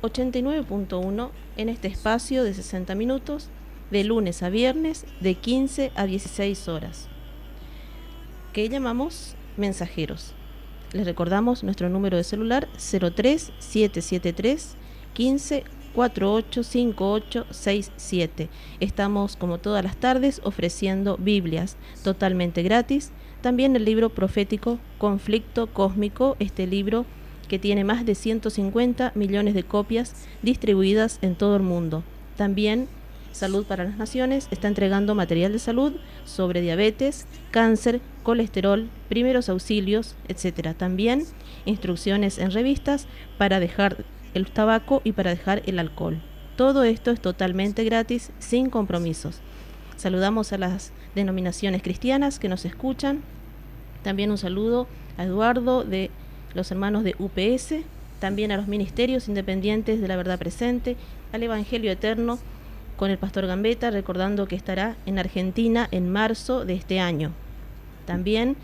89.1 en este espacio de 60 minutos, de lunes a viernes, de 15 a 16 horas, que llamamos mensajeros. Les recordamos nuestro número de celular 03773 15 485867. Estamos, como todas las tardes, ofreciendo Biblias totalmente gratis. También el libro profético Conflicto Cósmico, este libro que tiene más de 150 millones de copias distribuidas en todo el mundo. También Salud para las Naciones está entregando material de salud sobre diabetes, cáncer, colesterol, primeros auxilios, etc. También instrucciones en revistas para dejar el tabaco y para dejar el alcohol. Todo esto es totalmente gratis, sin compromisos. Saludamos a las denominaciones cristianas que nos escuchan. También un saludo a Eduardo de los hermanos de UPS, también a los ministerios independientes de la Verdad Presente, al Evangelio Eterno, con el pastor Gambetta, recordando que estará en Argentina en marzo de este año. También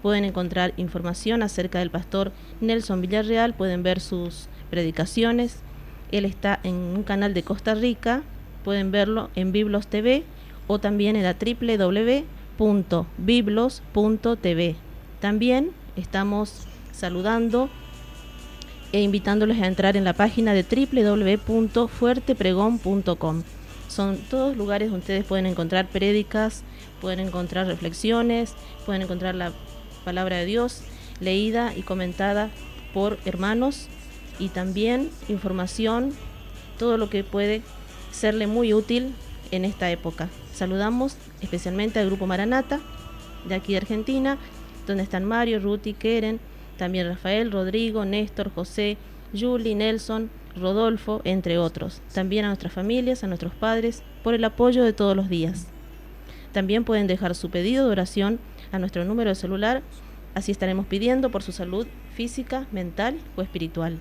pueden encontrar información acerca del pastor Nelson Villarreal, pueden ver sus predicaciones. Él está en un canal de Costa Rica, pueden verlo en Biblos TV o también en la www.biblos.tv. También estamos saludando e invitándoles a entrar en la página de www.fuertepregón.com. Son todos lugares donde ustedes pueden encontrar prédicas, pueden encontrar reflexiones, pueden encontrar la palabra de Dios leída y comentada por hermanos, y también información, todo lo que puede serle muy útil en esta época. Saludamos especialmente al Grupo Maranata de aquí de Argentina, donde están Mario, Ruti, Keren, también Rafael, Rodrigo, Néstor, José, Julie, Nelson, Rodolfo, entre otros. También a nuestras familias, a nuestros padres, por el apoyo de todos los días. También pueden dejar su pedido de oración a nuestro número de celular, así estaremos pidiendo por su salud física, mental o espiritual.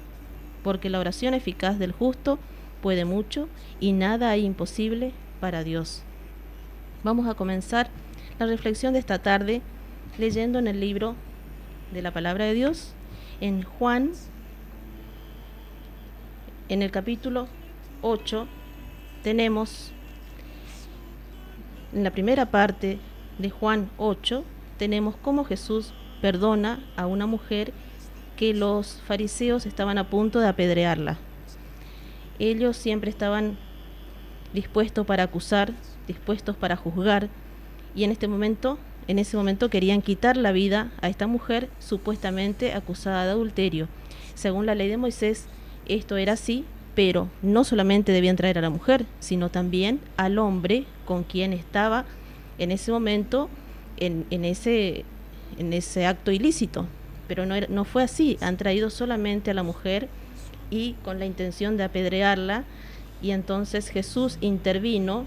Porque la oración eficaz del justo puede mucho y nada hay imposible para Dios. Vamos a comenzar la reflexión de esta tarde leyendo en el libro de la Palabra de Dios, en Juan, en el capítulo 8, tenemos, en la primera parte de Juan 8, tenemos cómo Jesús perdona a una mujer que los fariseos estaban a punto de apedrearla. Ellos siempre estaban dispuestos para acusar, dispuestos para juzgar, y en ese momento querían quitar la vida a esta mujer supuestamente acusada de adulterio. Según la ley de Moisés, esto era así, pero no solamente debían traer a la mujer, sino también al hombre con quien estaba en ese momento en ese acto ilícito. Pero no fue así, han traído solamente a la mujer y con la intención de apedrearla, y entonces Jesús intervino,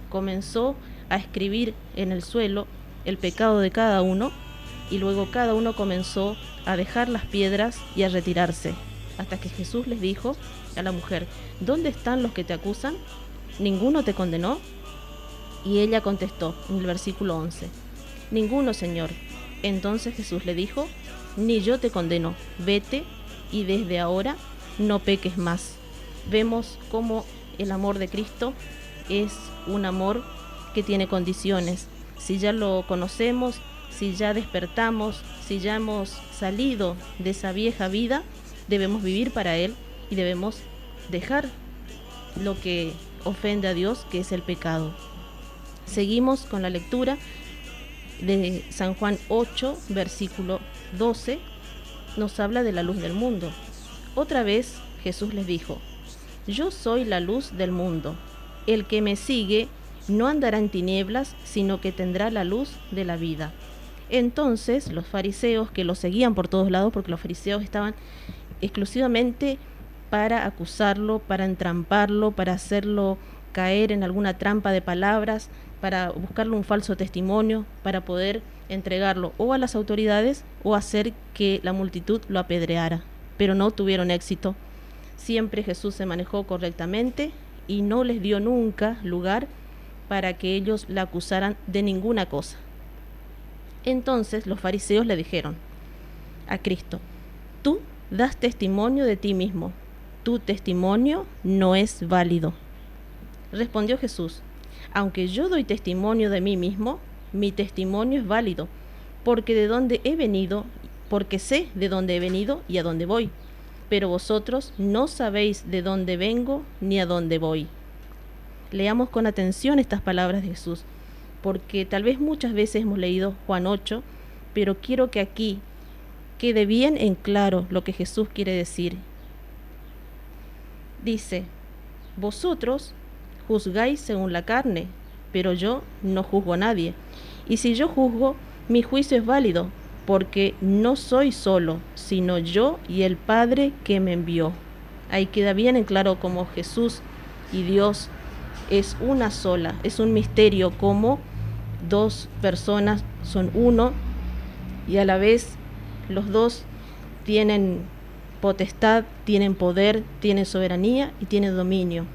comenzó a escribir en el suelo el pecado de cada uno, y luego cada uno comenzó a dejar las piedras y a retirarse, hasta que Jesús les dijo a la mujer: ¿dónde están los que te acusan? ¿Ninguno te condenó? Y ella contestó en el versículo 11: ninguno, Señor. Entonces Jesús le dijo: ni yo te condeno, vete y desde ahora no peques más. Vemos cómo el amor de Cristo es un amor que tiene condiciones. Si ya lo conocemos, si ya despertamos, si ya hemos salido de esa vieja vida, debemos vivir para Él y debemos dejar lo que ofende a Dios, que es el pecado. Seguimos con la lectura de San Juan 8, versículo 12, nos habla de la luz del mundo. Otra vez Jesús les dijo: yo soy la luz del mundo. El que me sigue no andará en tinieblas, sino que tendrá la luz de la vida. Entonces los fariseos, que lo seguían por todos lados, porque los fariseos estaban exclusivamente para acusarlo, para entramparlo, para hacerlo caer en alguna trampa de palabras, para buscarle un falso testimonio, para poder entregarlo o a las autoridades o hacer que la multitud lo apedreara. Pero no tuvieron éxito. Siempre Jesús se manejó correctamente y no les dio nunca lugar para que ellos la acusaran de ninguna cosa. Entonces los fariseos le dijeron a Cristo: tú das testimonio de ti mismo, tu testimonio no es válido. Respondió Jesús: aunque yo doy testimonio de mí mismo, mi testimonio es válido, porque sé de dónde he venido y a dónde voy. Pero vosotros no sabéis de dónde vengo ni a dónde voy. Leamos con atención estas palabras de Jesús, porque tal vez muchas veces hemos leído Juan 8, pero quiero que aquí quede bien en claro lo que Jesús quiere decir. Dice: vosotros juzgáis según la carne, pero yo no juzgo a nadie. Y si yo juzgo, mi juicio es válido, porque no soy solo, sino yo y el Padre que me envió. Ahí queda bien en claro cómo Jesús y Dios es una sola, es un misterio, como dos personas son uno y a la vez los dos tienen potestad, tienen poder, tienen soberanía y tienen dominio.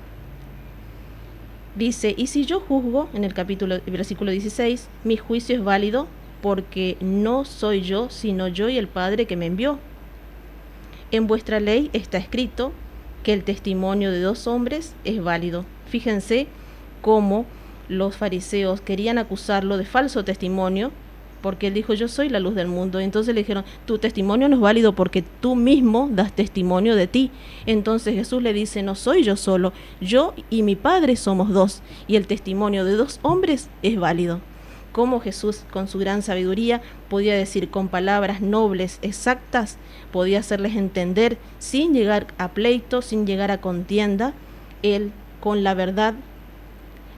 Dice: y si yo juzgo, en el versículo 16, mi juicio es válido, porque no soy yo, sino yo y el Padre que me envió. En vuestra ley está escrito que el testimonio de dos hombres es válido. Fíjense cómo los fariseos querían acusarlo de falso testimonio, porque él dijo: yo soy la luz del mundo. Entonces le dijeron: tu testimonio no es válido porque tú mismo das testimonio de ti. Entonces Jesús le dice: no soy yo solo, yo y mi Padre somos dos, y el testimonio de dos hombres es válido. Cómo Jesús, con su gran sabiduría, podía decir con palabras nobles, exactas, podía hacerles entender sin llegar a pleito, sin llegar a contienda. Él, con la verdad,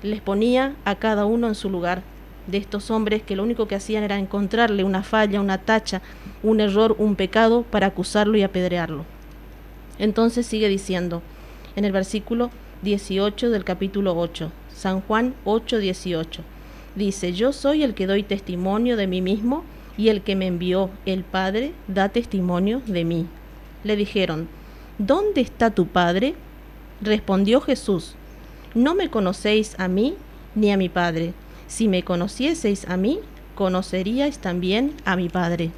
les ponía a cada uno en su lugar. De estos hombres que lo único que hacían era encontrarle una falla, una tacha, un error, un pecado para acusarlo y apedrearlo. Entonces sigue diciendo en el versículo 18 del capítulo 8, San Juan 8:18, dice: yo soy el que doy testimonio de mí mismo, y el que me envió, el Padre, da testimonio de mí. Le dijeron: ¿dónde está tu Padre? Respondió Jesús: no me conocéis a mí ni a mi Padre. Si me conocieseis a mí, conoceríais también a mi Padre.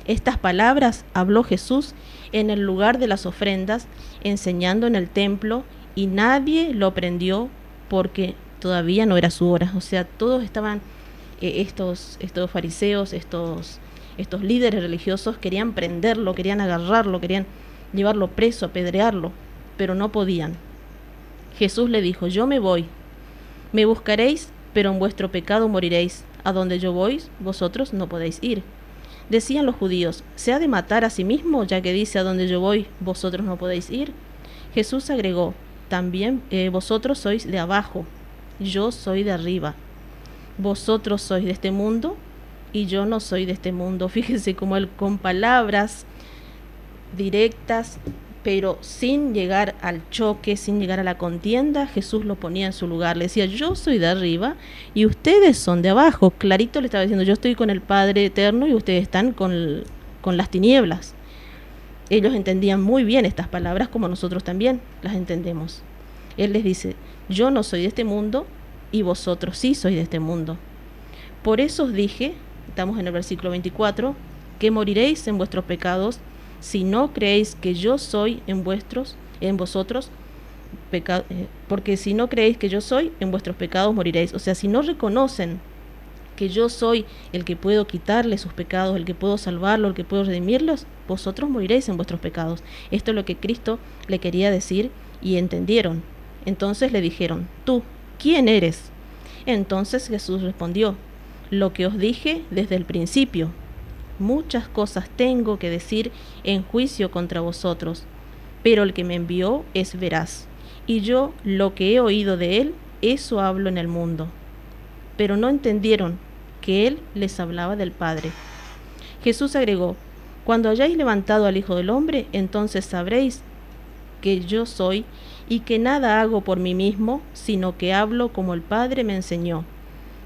Estas palabras habló Jesús en el lugar de las ofrendas, enseñando en el templo, y nadie lo prendió porque todavía no era su hora. O sea, todos estaban, estos fariseos, estos líderes religiosos querían prenderlo, querían agarrarlo, querían llevarlo preso, apedrearlo, pero no podían. Jesús le dijo: yo me voy, me buscaréis, pero en vuestro pecado moriréis. A donde yo voy, vosotros no podéis ir. Decían los judíos: ¿se ha de matar a sí mismo, ya que dice: a donde yo voy, vosotros no podéis ir? Jesús agregó: también vosotros sois de abajo, yo soy de arriba. Vosotros sois de este mundo y yo no soy de este mundo. Fíjense cómo él, con palabras directas, pero sin llegar al choque, sin llegar a la contienda, Jesús lo ponía en su lugar. Le decía: yo soy de arriba y ustedes son de abajo. Clarito le estaba diciendo: yo estoy con el Padre eterno y ustedes están con las tinieblas. Ellos entendían muy bien estas palabras, como nosotros también las entendemos. Él les dice: yo no soy de este mundo y vosotros sí sois de este mundo. Por eso os dije, estamos en el versículo 24, que moriréis en vuestros pecados, si no creéis que yo soy en vosotros, porque si no creéis que yo soy, en vuestros pecados moriréis. O sea, si no reconocen que yo soy el que puedo quitarle sus pecados, el que puedo salvarlo, el que puedo redimirlos, vosotros moriréis en vuestros pecados. Esto es lo que Cristo le quería decir, y entendieron. Entonces le dijeron: ¿tú quién eres? Entonces Jesús respondió: lo que os dije desde el principio. Muchas cosas tengo que decir en juicio contra vosotros, pero el que me envió es veraz, y yo lo que he oído de él, eso hablo en el mundo. Pero no entendieron que él les hablaba del Padre. Jesús agregó: cuando hayáis levantado al Hijo del Hombre, entonces sabréis que yo soy, y que nada hago por mí mismo, sino que hablo como el Padre me enseñó.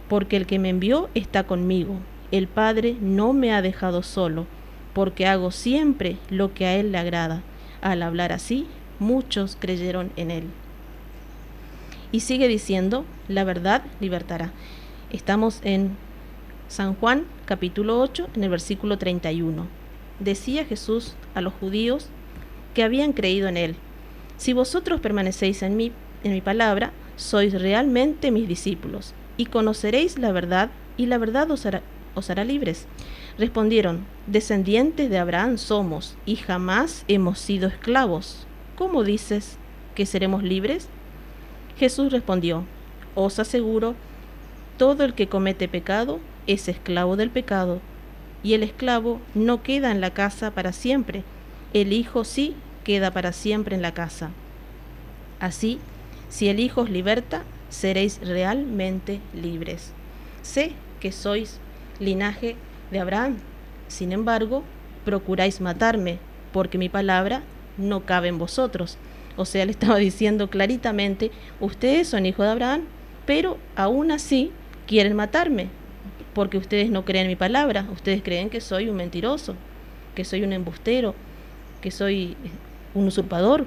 Porque el que me envió está conmigo. El Padre no me ha dejado solo, porque hago siempre lo que a Él le agrada. Al hablar así, muchos creyeron en Él. Y sigue diciendo: la verdad libertará. Estamos en San Juan, capítulo 8, en el versículo 31. Decía Jesús a los judíos que habían creído en Él: Si vosotros permanecéis en mi palabra, sois realmente mis discípulos, y conoceréis la verdad, y la verdad os hará libres. Respondieron: descendientes de Abraham somos, y jamás hemos sido esclavos. ¿Cómo dices que seremos libres? Jesús respondió: os aseguro, todo el que comete pecado es esclavo del pecado, y el esclavo no queda en la casa para siempre, el Hijo sí queda para siempre en la casa. Así, si el Hijo os liberta, seréis realmente libres. Sé que sois linaje de Abraham, sin embargo, procuráis matarme, porque mi palabra no cabe en vosotros. O sea, le estaba diciendo claritamente: ustedes son hijos de Abraham, pero aún así quieren matarme, porque ustedes no creen en mi palabra, ustedes creen que soy un mentiroso, que soy un embustero, que soy un usurpador.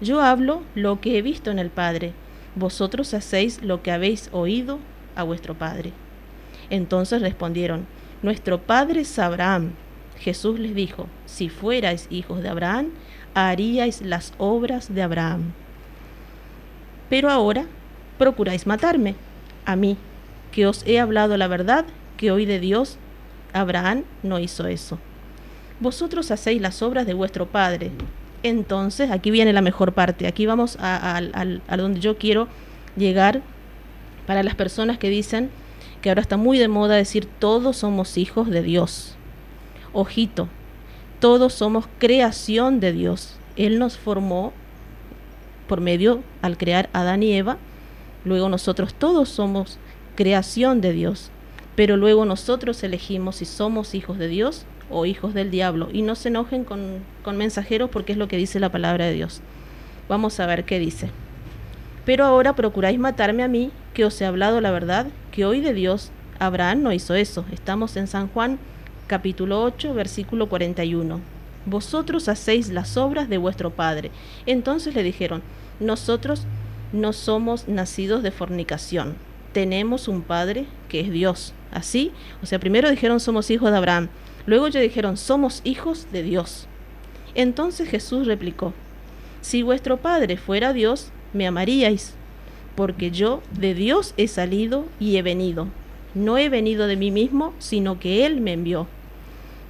Yo hablo lo que he visto en el Padre, vosotros hacéis lo que habéis oído a vuestro padre. Entonces respondieron: nuestro padre es Abraham. Jesús les dijo: si fuerais hijos de Abraham, haríais las obras de Abraham. Pero ahora procuráis matarme, a mí, que os he hablado la verdad que oí de Dios. Abraham no hizo eso. Vosotros hacéis las obras de vuestro padre. Entonces, aquí viene la mejor parte. Aquí vamos a donde yo quiero llegar para las personas que dicen que ahora está muy de moda decir todos somos hijos de Dios. Ojito, todos somos creación de Dios. Él nos formó por medio al crear a Adán y Eva. Luego nosotros todos somos creación de Dios. Pero luego nosotros elegimos si somos hijos de Dios o hijos del diablo. Y no se enojen con mensajeros, porque es lo que dice la palabra de Dios. Vamos a ver qué dice. Pero ahora procuráis matarme a mí, que os he hablado la verdad que oí de Dios. Abraham no hizo eso. Estamos en San Juan capítulo 8, versículo 41. Vosotros hacéis las obras de vuestro padre. Entonces le dijeron: nosotros no somos nacidos de fornicación. Tenemos un padre que es Dios. Así, o sea, primero dijeron somos hijos de Abraham. Luego ya dijeron somos hijos de Dios. Entonces Jesús replicó: si vuestro padre fuera Dios, me amaríais, porque yo de Dios he salido y he venido. No he venido de mí mismo, sino que Él me envió.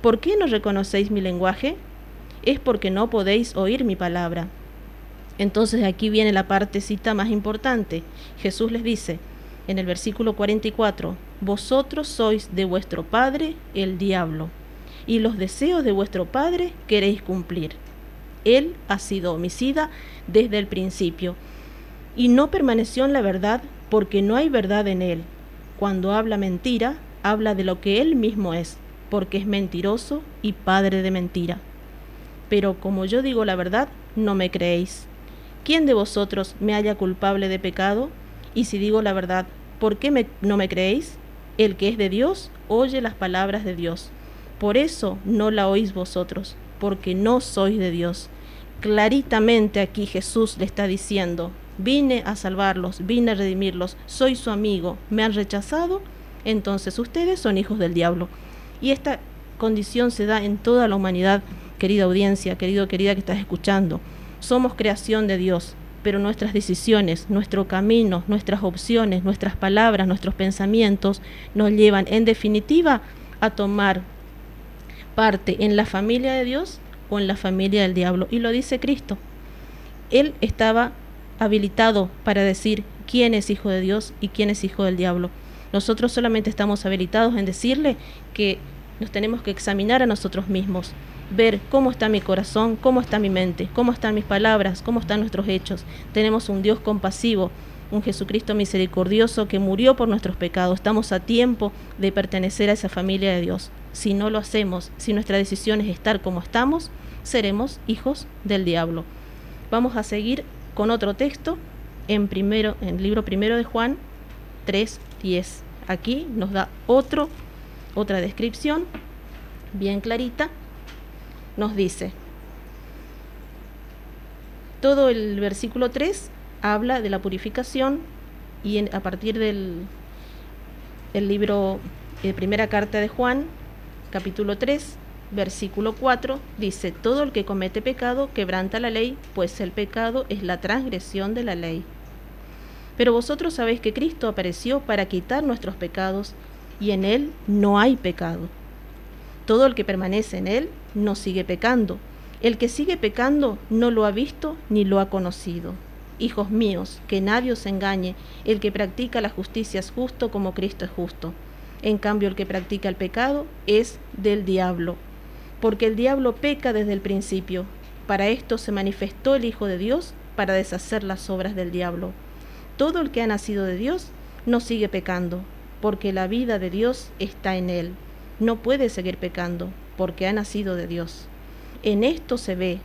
¿Por qué no reconocéis mi lenguaje? Es porque no podéis oír mi palabra. Entonces aquí viene la partecita más importante. Jesús les dice en el versículo 44: vosotros sois de vuestro padre el diablo, y los deseos de vuestro padre queréis cumplir. Él ha sido homicida desde el principio, y no permaneció en la verdad, porque no hay verdad en él. Cuando habla mentira, habla de lo que él mismo es, porque es mentiroso y padre de mentira. Pero como yo digo la verdad, no me creéis. ¿Quién de vosotros me halla culpable de pecado? Y si digo la verdad, ¿por qué no me creéis? El que es de Dios, oye las palabras de Dios. Por eso no la oís vosotros, porque no sois de Dios. Claritamente aquí Jesús le está diciendo: vine a salvarlos, vine a redimirlos, soy su amigo, me han rechazado, entonces ustedes son hijos del diablo. Y esta condición se da en toda la humanidad, querida audiencia, querida que estás escuchando. Somos creación de Dios, pero nuestras decisiones, nuestro camino, nuestras opciones, nuestras palabras, nuestros pensamientos nos llevan en definitiva a tomar parte en la familia de Dios o en la familia del diablo. Y lo dice Cristo. Él estaba habilitado para decir quién es hijo de Dios y quién es hijo del diablo. Nosotros solamente estamos habilitados en decirle que nos tenemos que examinar a nosotros mismos, ver cómo está mi corazón, cómo está mi mente, cómo están mis palabras, cómo están nuestros hechos. Tenemos un Dios compasivo, un Jesucristo misericordioso que murió por nuestros pecados. Estamos a tiempo de pertenecer a esa familia de Dios. Si no lo hacemos, si nuestra decisión es estar como estamos, seremos hijos del diablo. Vamos a seguir con otro texto en el libro primero de Juan 3:10. Aquí nos da otra descripción bien clarita. Nos dice, todo el versículo 3 habla de la purificación, y a partir del libro, primera carta de Juan, capítulo 3, versículo 4, dice: todo el que comete pecado quebranta la ley, pues el pecado es la transgresión de la ley. Pero vosotros sabéis que Cristo apareció para quitar nuestros pecados, y en Él no hay pecado. Todo el que permanece en Él no sigue pecando. El que sigue pecando no lo ha visto ni lo ha conocido. Hijos míos, que nadie os engañe, el que practica la justicia es justo como Cristo es justo. En cambio, el que practica el pecado es del diablo, porque el diablo peca desde el principio. Para esto se manifestó el Hijo de Dios, para deshacer las obras del diablo. Todo el que ha nacido de Dios no sigue pecando, porque la vida de Dios está en él. No puede seguir pecando, porque ha nacido de Dios. En esto se ve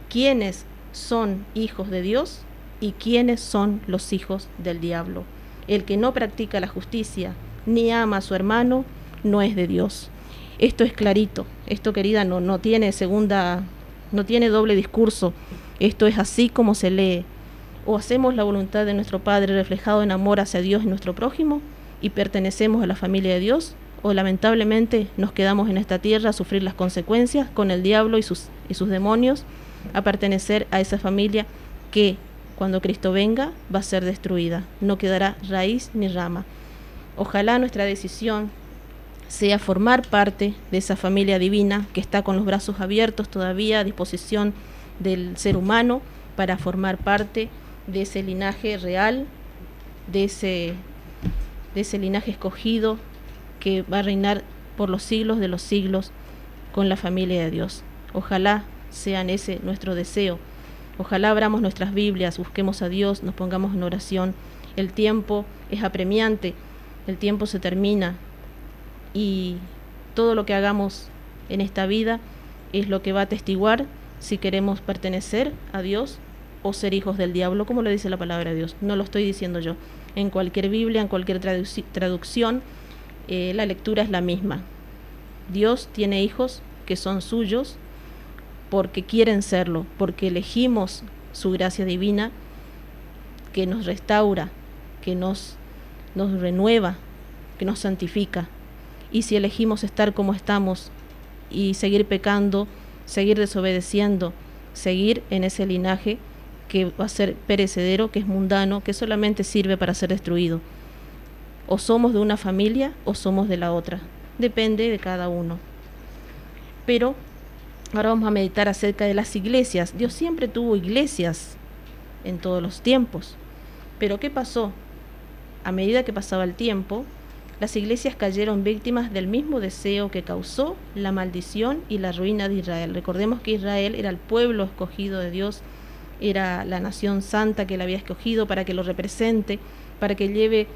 quiénes son hijos de Dios y quiénes son los hijos del diablo. El que no practica la justicia ni ama a su hermano no es de Dios. Esto es clarito. Esto, querida, no tiene no tiene doble discurso. Esto es así como se lee. O hacemos la voluntad de nuestro Padre reflejado en amor hacia Dios y nuestro prójimo y pertenecemos a la familia de Dios, o lamentablemente nos quedamos en esta tierra a sufrir las consecuencias con el diablo y sus demonios, a pertenecer a esa familia que cuando Cristo venga va a ser destruida, no quedará raíz ni rama. Ojalá nuestra decisión sea formar parte de esa familia divina que está con los brazos abiertos todavía a disposición del ser humano para formar parte de ese linaje real, de ese linaje escogido que va a reinar por los siglos de los siglos con la familia de Dios. Ojalá sean ese nuestro deseo. Ojalá abramos nuestras Biblias, busquemos a Dios, nos pongamos en oración. El tiempo es apremiante, el tiempo se termina y todo lo que hagamos en esta vida es lo que va a atestiguar si queremos pertenecer a Dios o ser hijos del diablo, como lo dice la palabra de Dios. No lo estoy diciendo yo. En cualquier Biblia, en cualquier traducción, la lectura es la misma. Dios tiene hijos que son suyos porque quieren serlo, porque elegimos su gracia divina que nos restaura, que nos renueva, que nos santifica. Y si elegimos estar como estamos y seguir pecando, seguir desobedeciendo, seguir en ese linaje que va a ser perecedero, que es mundano, que solamente sirve para ser destruido. O somos de una familia o somos de la otra. Depende de cada uno. Pero ahora vamos a meditar acerca de las iglesias. Dios siempre tuvo iglesias en todos los tiempos. Pero ¿qué pasó? A medida que pasaba el tiempo, las iglesias cayeron víctimas del mismo deseo que causó la maldición y la ruina de Israel. Recordemos que Israel era el pueblo escogido de Dios, era la nación santa que él había escogido para que lo represente, para que lleve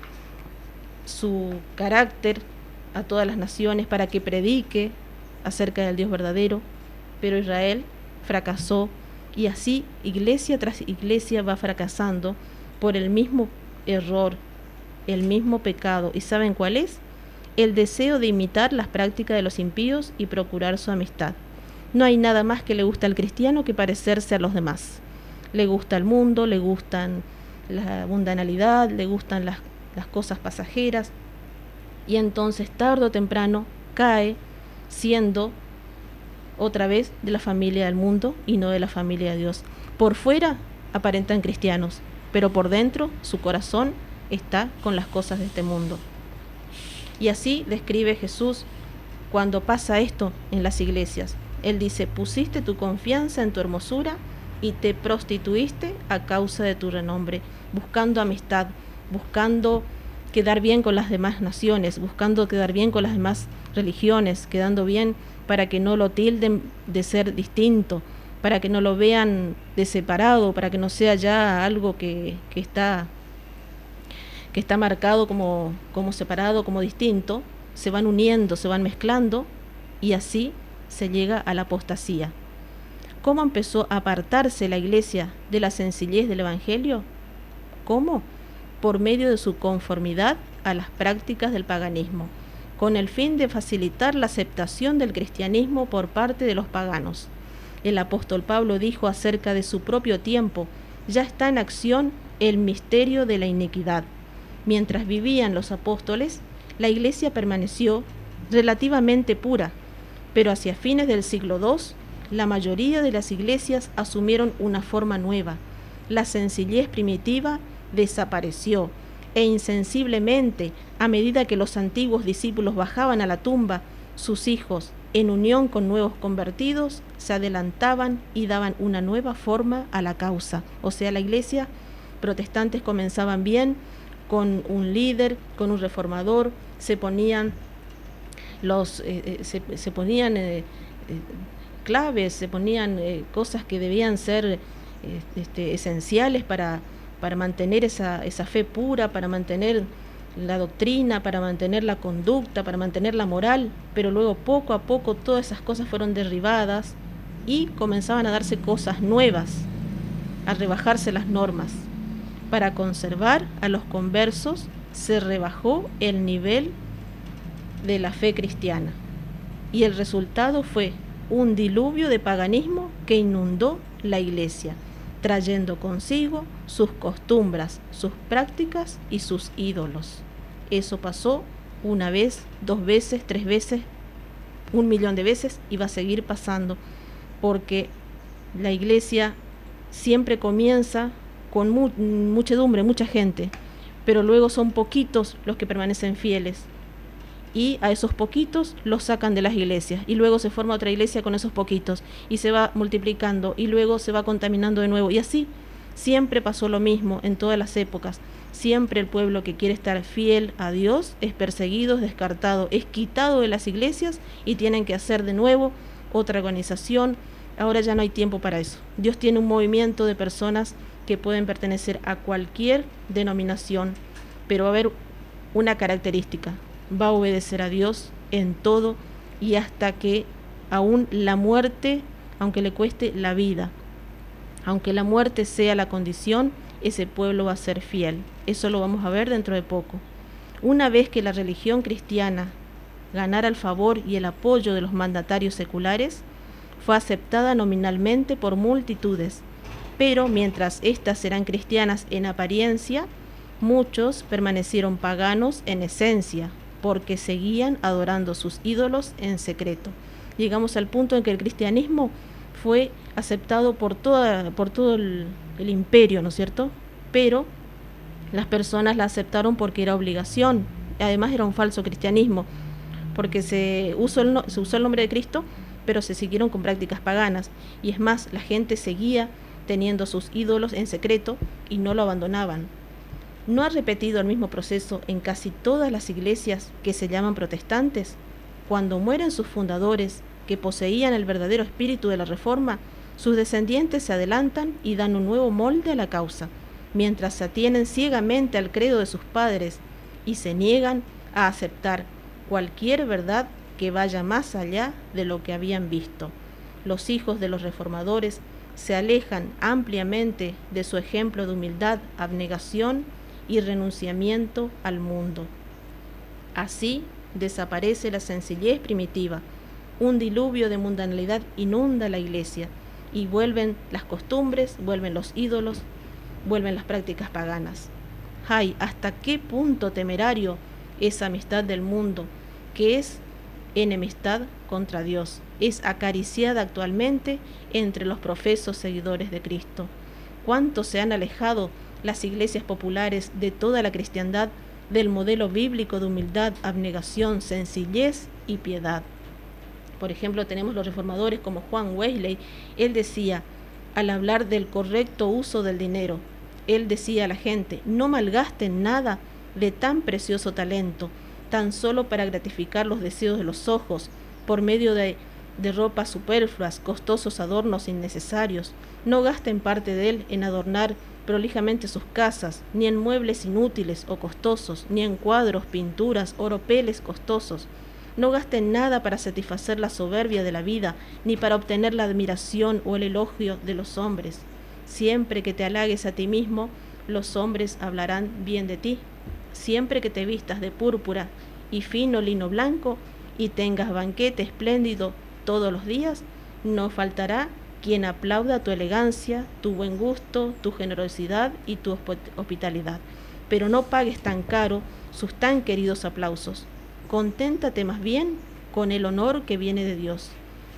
su carácter a todas las naciones, para que predique acerca del Dios verdadero. Pero Israel fracasó y así iglesia tras iglesia va fracasando por el mismo error, el mismo pecado. ¿Y saben cuál es? El deseo de imitar las prácticas de los impíos y procurar su amistad. No hay nada más que le gusta al cristiano que parecerse a los demás. Le gusta el mundo, le gustan la mundanalidad, le gustan las cosas pasajeras, y entonces tarde o temprano cae siendo otra vez de la familia del mundo y no de la familia de Dios. Por fuera aparentan cristianos, pero por dentro su corazón está con las cosas de este mundo. Y así describe Jesús cuando pasa esto en las iglesias. Él dice: pusiste tu confianza en tu hermosura y te prostituiste a causa de tu renombre, buscando amistad, buscando quedar bien con las demás naciones, buscando quedar bien con las demás religiones, quedando bien para que no lo tilden de ser distinto, para que no lo vean de separado, para que no sea ya algo que está marcado como separado, como distinto. Se van uniendo, se van mezclando y así se llega a la apostasía. ¿Cómo empezó a apartarse la iglesia de la sencillez del evangelio? ¿Cómo? Por medio de su conformidad a las prácticas del paganismo, con el fin de facilitar la aceptación del cristianismo por parte de los paganos. El apóstol Pablo dijo acerca de su propio tiempo: ya está en acción el misterio de la iniquidad. Mientras vivían los apóstoles, la iglesia permaneció relativamente pura, Pero hacia fines del siglo II, la mayoría de las iglesias asumieron una forma nueva. La sencillez primitiva desapareció e insensiblemente, a medida que los antiguos discípulos bajaban a la tumba, sus hijos, en unión con nuevos convertidos, se adelantaban y daban una nueva forma a la causa. O sea, la iglesia protestantes comenzaban bien, con un líder, con un reformador, se ponían claves, se ponían cosas que debían ser esenciales para mantener esa fe pura, para mantener la doctrina, para mantener la conducta, para mantener la moral, pero luego poco a poco todas esas cosas fueron derribadas y comenzaban a darse cosas nuevas, a rebajarse las normas. Para conservar a los conversos se rebajó el nivel de la fe cristiana y el resultado fue un diluvio de paganismo que inundó la iglesia, trayendo consigo sus costumbres, sus prácticas y sus ídolos. Eso pasó una vez, 2 veces, 3 veces, 1.000.000 de veces y va a seguir pasando, porque la iglesia siempre comienza con muchedumbre, mucha gente, pero luego son poquitos los que permanecen fieles. Y a esos poquitos los sacan de las iglesias y luego se forma otra iglesia con esos poquitos y se va multiplicando y luego se va contaminando de nuevo y así siempre pasó lo mismo en todas las épocas. Siempre el pueblo que quiere estar fiel a Dios es perseguido, es descartado, es quitado de las iglesias y tienen que hacer de nuevo otra organización. Ahora ya no hay tiempo para eso. Dios tiene un movimiento de personas que pueden pertenecer a cualquier denominación, pero va a haber una característica: va a obedecer a Dios en todo y hasta que aún la muerte, aunque le cueste la vida, aunque la muerte sea la condición, ese pueblo va a ser fiel. Eso lo vamos a ver dentro de poco. Una vez que la religión cristiana ganara el favor y el apoyo de los mandatarios seculares, fue aceptada nominalmente por multitudes, pero mientras éstas eran cristianas en apariencia, muchos permanecieron paganos en esencia, porque seguían adorando sus ídolos en secreto. Llegamos al punto en que el cristianismo fue aceptado por todo el imperio, ¿no es cierto? Pero las personas la aceptaron porque era obligación. Además era un falso cristianismo, porque se usó el nombre de Cristo, pero se siguieron con prácticas paganas. Y es más, la gente seguía teniendo sus ídolos en secreto y no lo abandonaban. ¿No ha repetido el mismo proceso en casi todas las iglesias que se llaman protestantes? Cuando mueren sus fundadores, que poseían el verdadero espíritu de la Reforma, sus descendientes se adelantan y dan un nuevo molde a la causa, mientras se atienen ciegamente al credo de sus padres y se niegan a aceptar cualquier verdad que vaya más allá de lo que habían visto. Los hijos de los reformadores se alejan ampliamente de su ejemplo de humildad, abnegación y renunciamiento al mundo. Así desaparece la sencillez primitiva. Un diluvio de mundanalidad inunda la iglesia y vuelven las costumbres, vuelven los ídolos, vuelven las prácticas paganas. ¡Ay! ¿Hasta qué punto temerario esa amistad del mundo, que es enemistad contra Dios, es acariciada actualmente entre los profesos seguidores de Cristo? ¿Cuánto se han alejado las iglesias populares de toda la cristiandad, del modelo bíblico de humildad, abnegación, sencillez y piedad? Por ejemplo, tenemos los reformadores como Juan Wesley. Él decía, al hablar del correcto uso del dinero, él decía a la gente: no malgasten nada de tan precioso talento, tan solo para gratificar los deseos de los ojos, por medio de ropas superfluas, costosos adornos innecesarios. No gasten parte de él en adornar prolijamente sus casas, ni en muebles inútiles o costosos, ni en cuadros, pinturas, oropeles costosos. No gasten nada para satisfacer la soberbia de la vida, ni para obtener la admiración o el elogio de los hombres. Siempre que te halagues a ti mismo, los hombres hablarán bien de ti. Siempre que te vistas de púrpura y fino lino blanco, y tengas banquete espléndido todos los días, no faltará quien aplauda tu elegancia, tu buen gusto, tu generosidad y tu hospitalidad. Pero no pagues tan caro sus tan queridos aplausos. Conténtate más bien con el honor que viene de Dios.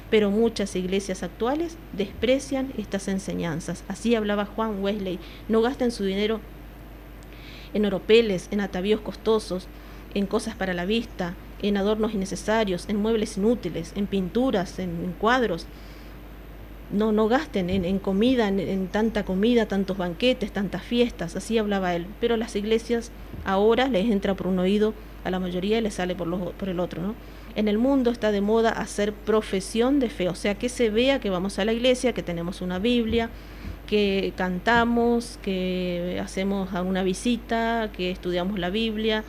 Pero muchas iglesias actuales desprecian estas enseñanzas. Así hablaba Juan Wesley. No gasten su dinero en oropeles, en atavíos costosos, en cosas para la vista, en adornos innecesarios, en muebles inútiles, en pinturas, en cuadros. No gasten en comida, en tanta comida, tantos banquetes, tantas fiestas. Así hablaba él. Pero las iglesias ahora les entra por un oído a la mayoría y les sale por el otro, ¿no? En el mundo está de moda hacer profesión de fe, o sea, que se vea que vamos a la iglesia, que tenemos una Biblia, que cantamos, que hacemos alguna visita, que estudiamos la Biblia.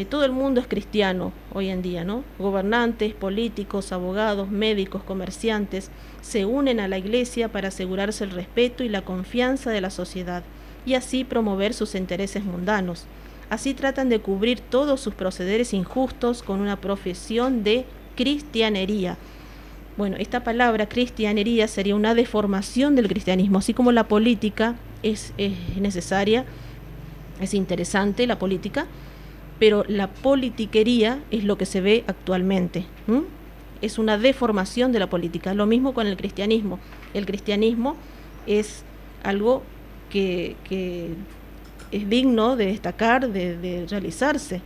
Todo el mundo es cristiano hoy en día, ¿no? Gobernantes, políticos, abogados, médicos, comerciantes se unen a la iglesia para asegurarse el respeto y la confianza de la sociedad y así promover sus intereses mundanos. Así tratan de cubrir todos sus procederes injustos con una profesión de cristianería. Bueno, esta palabra cristianería sería una deformación del cristianismo, así como la política es necesaria, es interesante la política, pero la politiquería es lo que se ve actualmente. Es una deformación de la política. Lo mismo con el cristianismo. El cristianismo es algo que es digno de destacar, de realizarse,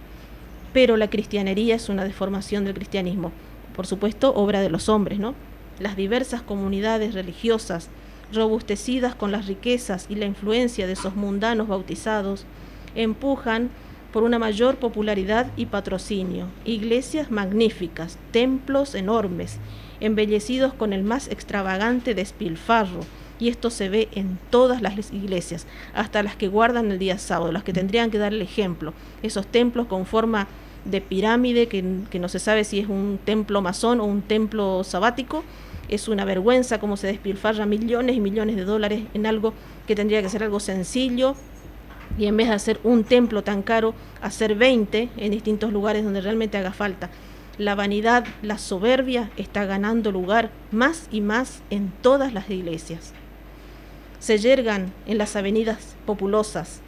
pero la cristianería es una deformación del cristianismo, por supuesto obra de los hombres, ¿no? Las diversas comunidades religiosas, robustecidas con las riquezas y la influencia de esos mundanos bautizados, empujan por una mayor popularidad y patrocinio, iglesias magníficas, templos enormes, embellecidos con el más extravagante despilfarro. Y esto se ve en todas las iglesias, hasta las que guardan el día sábado, las que tendrían que dar el ejemplo. Esos templos con forma de pirámide, que no se sabe si es un templo masón o un templo sabático. Es una vergüenza cómo se despilfarra millones y millones de dólares en algo que tendría que ser algo sencillo. Y en vez de hacer un templo tan caro, hacer 20 en distintos lugares donde realmente haga falta. La vanidad, la soberbia está ganando lugar más y más en todas las iglesias. Se yergan en las avenidas populosas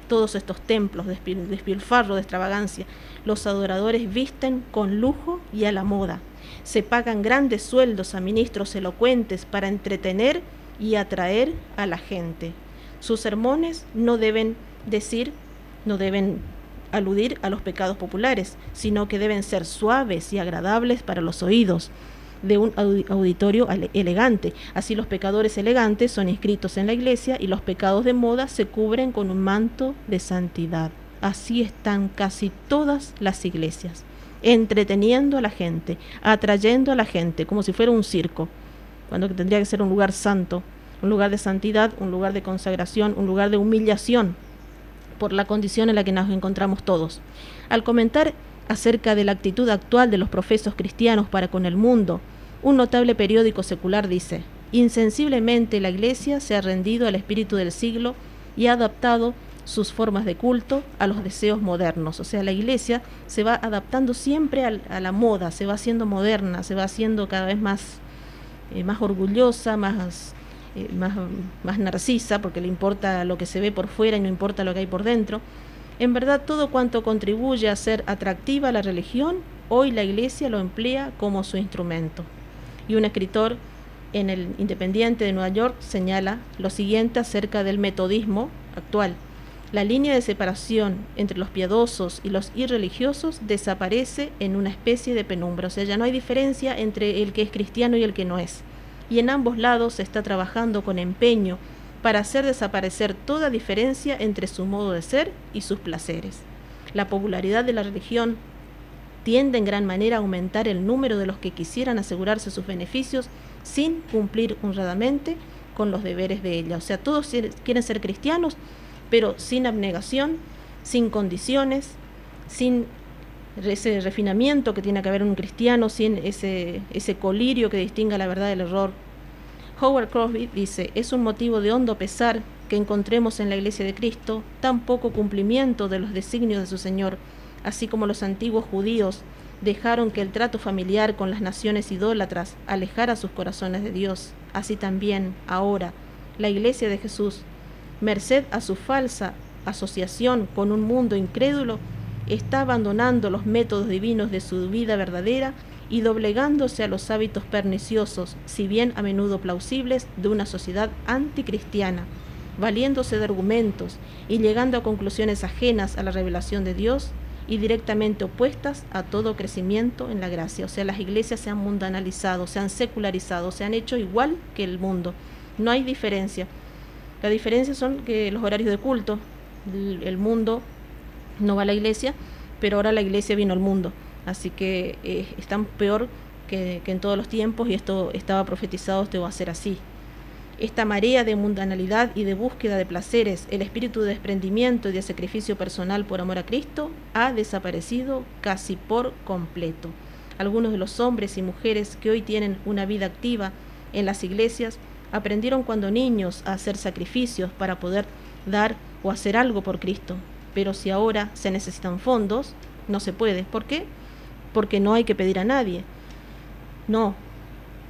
todos estos templos de despilfarro, de extravagancia. Los adoradores visten con lujo y a la moda. Se pagan grandes sueldos a ministros elocuentes para entretener y atraer a la gente. Sus sermones no deben aludir a los pecados populares, sino que deben ser suaves y agradables para los oídos de un auditorio elegante. Así los pecadores elegantes son inscritos en la iglesia y los pecados de moda se cubren con un manto de santidad. Así están casi todas las iglesias, entreteniendo a la gente, atrayendo a la gente, como si fuera un circo, cuando tendría que ser un lugar santo, un lugar de santidad, un lugar de consagración, un lugar de humillación por la condición en la que nos encontramos todos. Al comentar acerca de la actitud actual de los profesos cristianos para con el mundo, un notable periódico secular dice: insensiblemente la Iglesia se ha rendido al espíritu del siglo y ha adaptado sus formas de culto a los deseos modernos. O sea, la Iglesia se va adaptando siempre a la moda, se va haciendo moderna, se va haciendo cada vez más orgullosa, más narcisa, porque le importa lo que se ve por fuera y no importa lo que hay por dentro. En verdad, todo cuanto contribuye a hacer atractiva la religión, hoy la Iglesia lo emplea como su instrumento. Y un escritor en el Independiente de Nueva York señala lo siguiente acerca del metodismo actual: la línea de separación entre los piadosos y los irreligiosos desaparece en una especie de penumbra. O sea, ya no hay diferencia entre el que es cristiano y el que no es. Y en ambos lados se está trabajando con empeño para hacer desaparecer toda diferencia entre su modo de ser y sus placeres. La popularidad de la religión tiende en gran manera a aumentar el número de los que quisieran asegurarse sus beneficios sin cumplir honradamente con los deberes de ella. O sea, todos quieren ser cristianos, pero sin abnegación, sin condiciones, sin ese refinamiento que tiene que haber un cristiano, sin ese colirio que distinga la verdad del error. Howard Crosby dice: es un motivo de hondo pesar que encontremos en la Iglesia de Cristo tan poco cumplimiento de los designios de su Señor, así como los antiguos judíos dejaron que el trato familiar con las naciones idólatras alejara sus corazones de Dios. Así también, ahora, la Iglesia de Jesús, merced a su falsa asociación con un mundo incrédulo, está abandonando los métodos divinos de su vida verdadera y doblegándose a los hábitos perniciosos, si bien a menudo plausibles, de una sociedad anticristiana, valiéndose de argumentos y llegando a conclusiones ajenas a la revelación de Dios y directamente opuestas a todo crecimiento en la gracia. O sea, las iglesias se han mundanalizado, se han secularizado, se han hecho igual que el mundo. No hay diferencia. La diferencia son que los horarios de culto, el mundo no va a la iglesia, pero ahora la iglesia vino al mundo. Así que están peor que en todos los tiempos, y esto estaba profetizado, esto va a ser así. Esta marea de mundanalidad y de búsqueda de placeres, el espíritu de desprendimiento y de sacrificio personal por amor a Cristo, ha desaparecido casi por completo. Algunos de los hombres y mujeres que hoy tienen una vida activa en las iglesias aprendieron cuando niños a hacer sacrificios para poder dar o hacer algo por Cristo. Pero si ahora se necesitan fondos, no se puede. ¿Por qué? Porque no hay que pedir a nadie. No.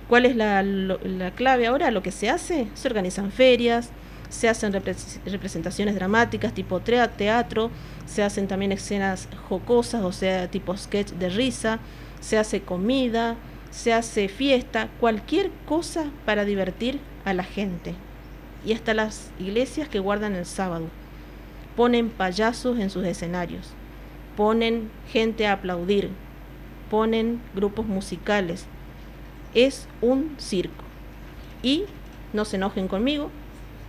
¿Cuál es la clave ahora? Lo que se hace, se organizan ferias, se hacen representaciones dramáticas tipo teatro, se hacen también escenas jocosas, o sea, tipo sketch de risa, se hace comida, se hace fiesta, cualquier cosa para divertir a la gente. Y hasta las iglesias que guardan el sábado ponen payasos en sus escenarios, ponen gente a aplaudir, ponen grupos musicales. Es un circo. Y no se enojen conmigo,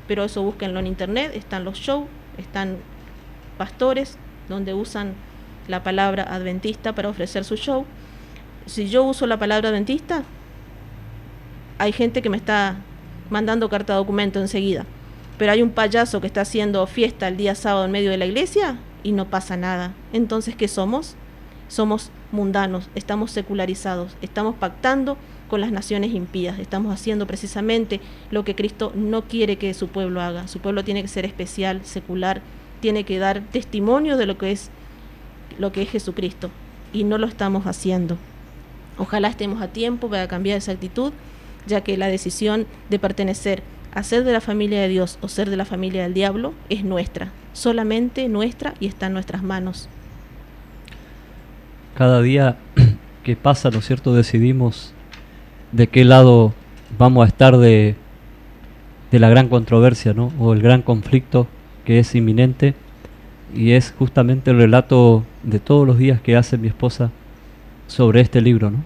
pero eso búsquenlo en internet, están los shows, están pastores donde usan la palabra adventista para ofrecer su show. Si yo uso la palabra adventista, hay gente que me está mandando carta de documento enseguida. Pero hay un payaso que está haciendo fiesta el día sábado en medio de la iglesia y no pasa nada. Entonces, ¿qué somos? Somos mundanos, estamos secularizados, estamos pactando con las naciones impías, estamos haciendo precisamente lo que Cristo no quiere que su pueblo haga. Su pueblo tiene que ser especial, secular, tiene que dar testimonio de lo que es Jesucristo, y no lo estamos haciendo. Ojalá estemos a tiempo para cambiar esa actitud, ya que la decisión de pertenecer a ser de la familia de Dios o ser de la familia del diablo es nuestra, solamente nuestra, y está en nuestras manos. Cada día que pasa, ¿no es cierto?, decidimos de qué lado vamos a estar de la gran controversia, ¿no?, o el gran conflicto que es inminente, y es justamente el relato de todos los días que hace mi esposa sobre este libro, ¿no?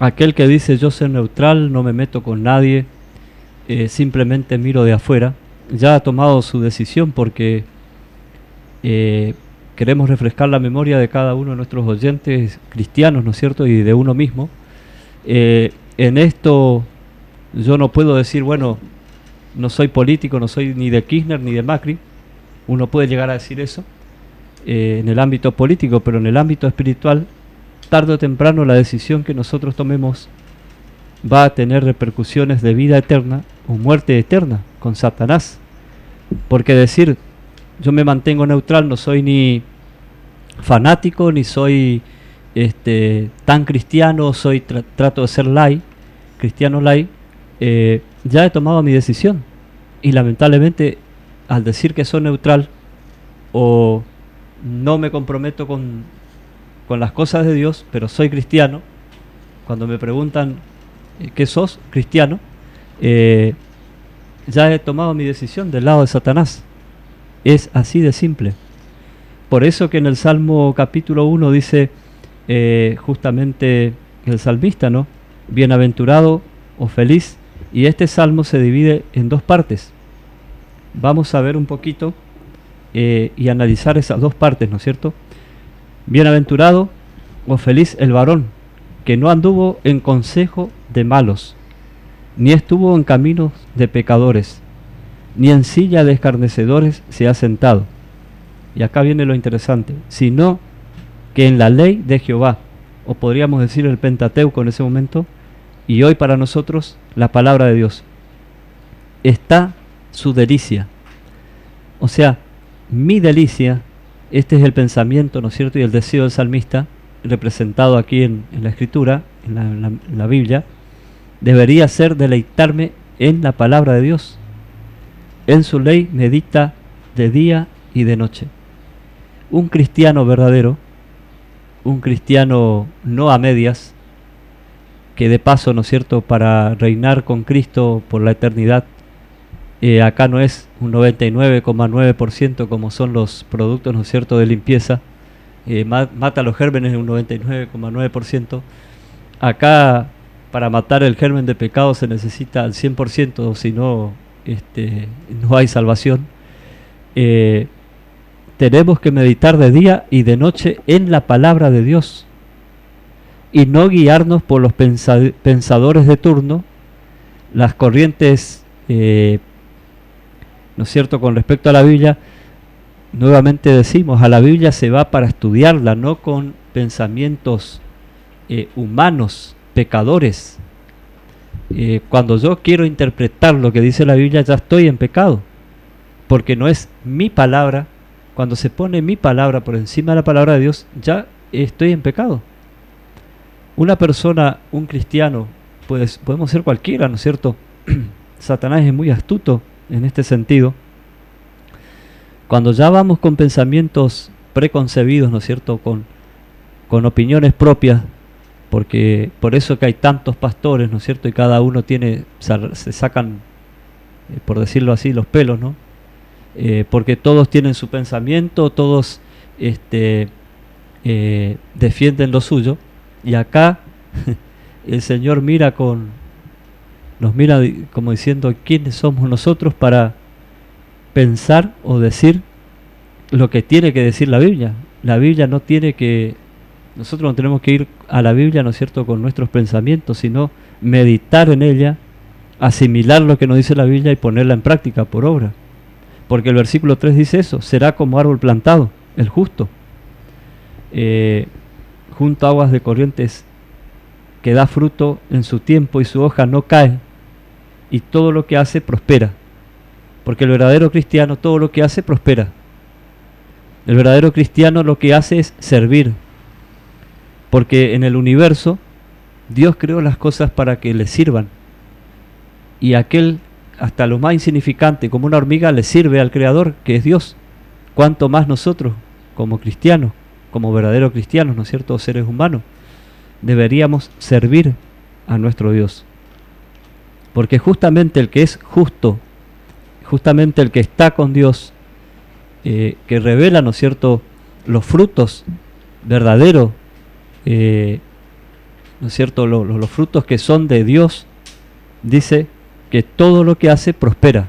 Aquel que dice yo soy neutral, no me meto con nadie, simplemente miro de afuera, ya ha tomado su decisión, porque queremos refrescar la memoria de cada uno de nuestros oyentes cristianos, ¿no es cierto?, y de uno mismo. En esto yo no puedo decir, bueno, no soy político, no soy ni de Kirchner ni de Macri. Uno puede llegar a decir eso en el ámbito político, pero en el ámbito espiritual, tarde o temprano la decisión que nosotros tomemos va a tener repercusiones de vida eterna o muerte eterna con Satanás. Porque decir yo me mantengo neutral, no soy ni fanático, ni soy tan cristiano, trato de ser cristiano light, ya he tomado mi decisión, y lamentablemente al decir que soy neutral o no me comprometo con las cosas de Dios, pero soy cristiano, cuando me preguntan ¿qué sos? Cristiano, ya he tomado mi decisión del lado de Satanás. Es así de simple. Por eso que en el Salmo capítulo 1 dice justamente el salmista, ¿no?, bienaventurado o feliz, y este salmo se divide en dos partes. Vamos a ver un poquito y analizar esas dos partes, ¿no es cierto? Bienaventurado o feliz el varón que no anduvo en consejo de malos, ni estuvo en caminos de pecadores, ni en silla de escarnecedores se ha sentado. Y acá viene lo interesante, sino que en la ley de Jehová, o podríamos decir el Pentateuco en ese momento, y hoy para nosotros la palabra de Dios, está su delicia. O sea, mi delicia, este es el pensamiento, ¿no es cierto?, y el deseo del salmista, representado aquí en la Escritura, en la Biblia, debería ser deleitarme en la palabra de Dios. En su ley medita de día y de noche. Un cristiano verdadero, un cristiano no a medias, que de paso, ¿no es cierto?, para reinar con Cristo por la eternidad, acá no es un 99,9% como son los productos, ¿no es cierto?, de limpieza, mata los gérmenes en un 99,9%. Acá para matar el germen de pecado se necesita al 100%, si no, no hay salvación. Tenemos que meditar de día y de noche en la palabra de Dios y no guiarnos por los pensadores de turno, las corrientes, ¿no es cierto?, con respecto a la Biblia. Nuevamente decimos, a la Biblia se va para estudiarla, no con pensamientos humanos, pecadores. Cuando yo quiero interpretar lo que dice la Biblia, ya estoy en pecado, porque no es mi palabra. Cuando se pone mi palabra por encima de la palabra de Dios, ya estoy en pecado. Una persona, un cristiano, pues podemos ser cualquiera, ¿no es cierto? Satanás es muy astuto en este sentido. Cuando ya vamos con pensamientos preconcebidos, ¿no es cierto?, con opiniones propias, porque por eso que hay tantos pastores, ¿no es cierto?, y cada uno se sacan, por decirlo así, los pelos, ¿no? Porque todos tienen su pensamiento, todos defienden lo suyo, y acá el Señor nos mira como diciendo, ¿quiénes somos nosotros para pensar o decir lo que tiene que decir la Biblia? La Biblia no tiene que, nosotros no tenemos que ir a la Biblia, ¿no es cierto?, con nuestros pensamientos, sino meditar en ella, asimilar lo que nos dice la Biblia y ponerla en práctica por obra. Porque el versículo 3 dice eso, será como árbol plantado, el justo, junto a aguas de corrientes, que da fruto en su tiempo y su hoja no cae, y todo lo que hace prospera. Porque el verdadero cristiano todo lo que hace prospera. El verdadero cristiano lo que hace es servir. Porque en el universo Dios creó las cosas para que le sirvan. Y aquel, hasta lo más insignificante, como una hormiga, le sirve al Creador, que es Dios. Cuanto más nosotros, como cristianos, como verdaderos cristianos, ¿no es cierto?, seres humanos, deberíamos servir a nuestro Dios. Porque justamente el que es justo, justamente el que está con Dios, que revela, ¿no es cierto?, los frutos verdaderos, ¿no es cierto?, los frutos que son de Dios, dice que todo lo que hace prospera,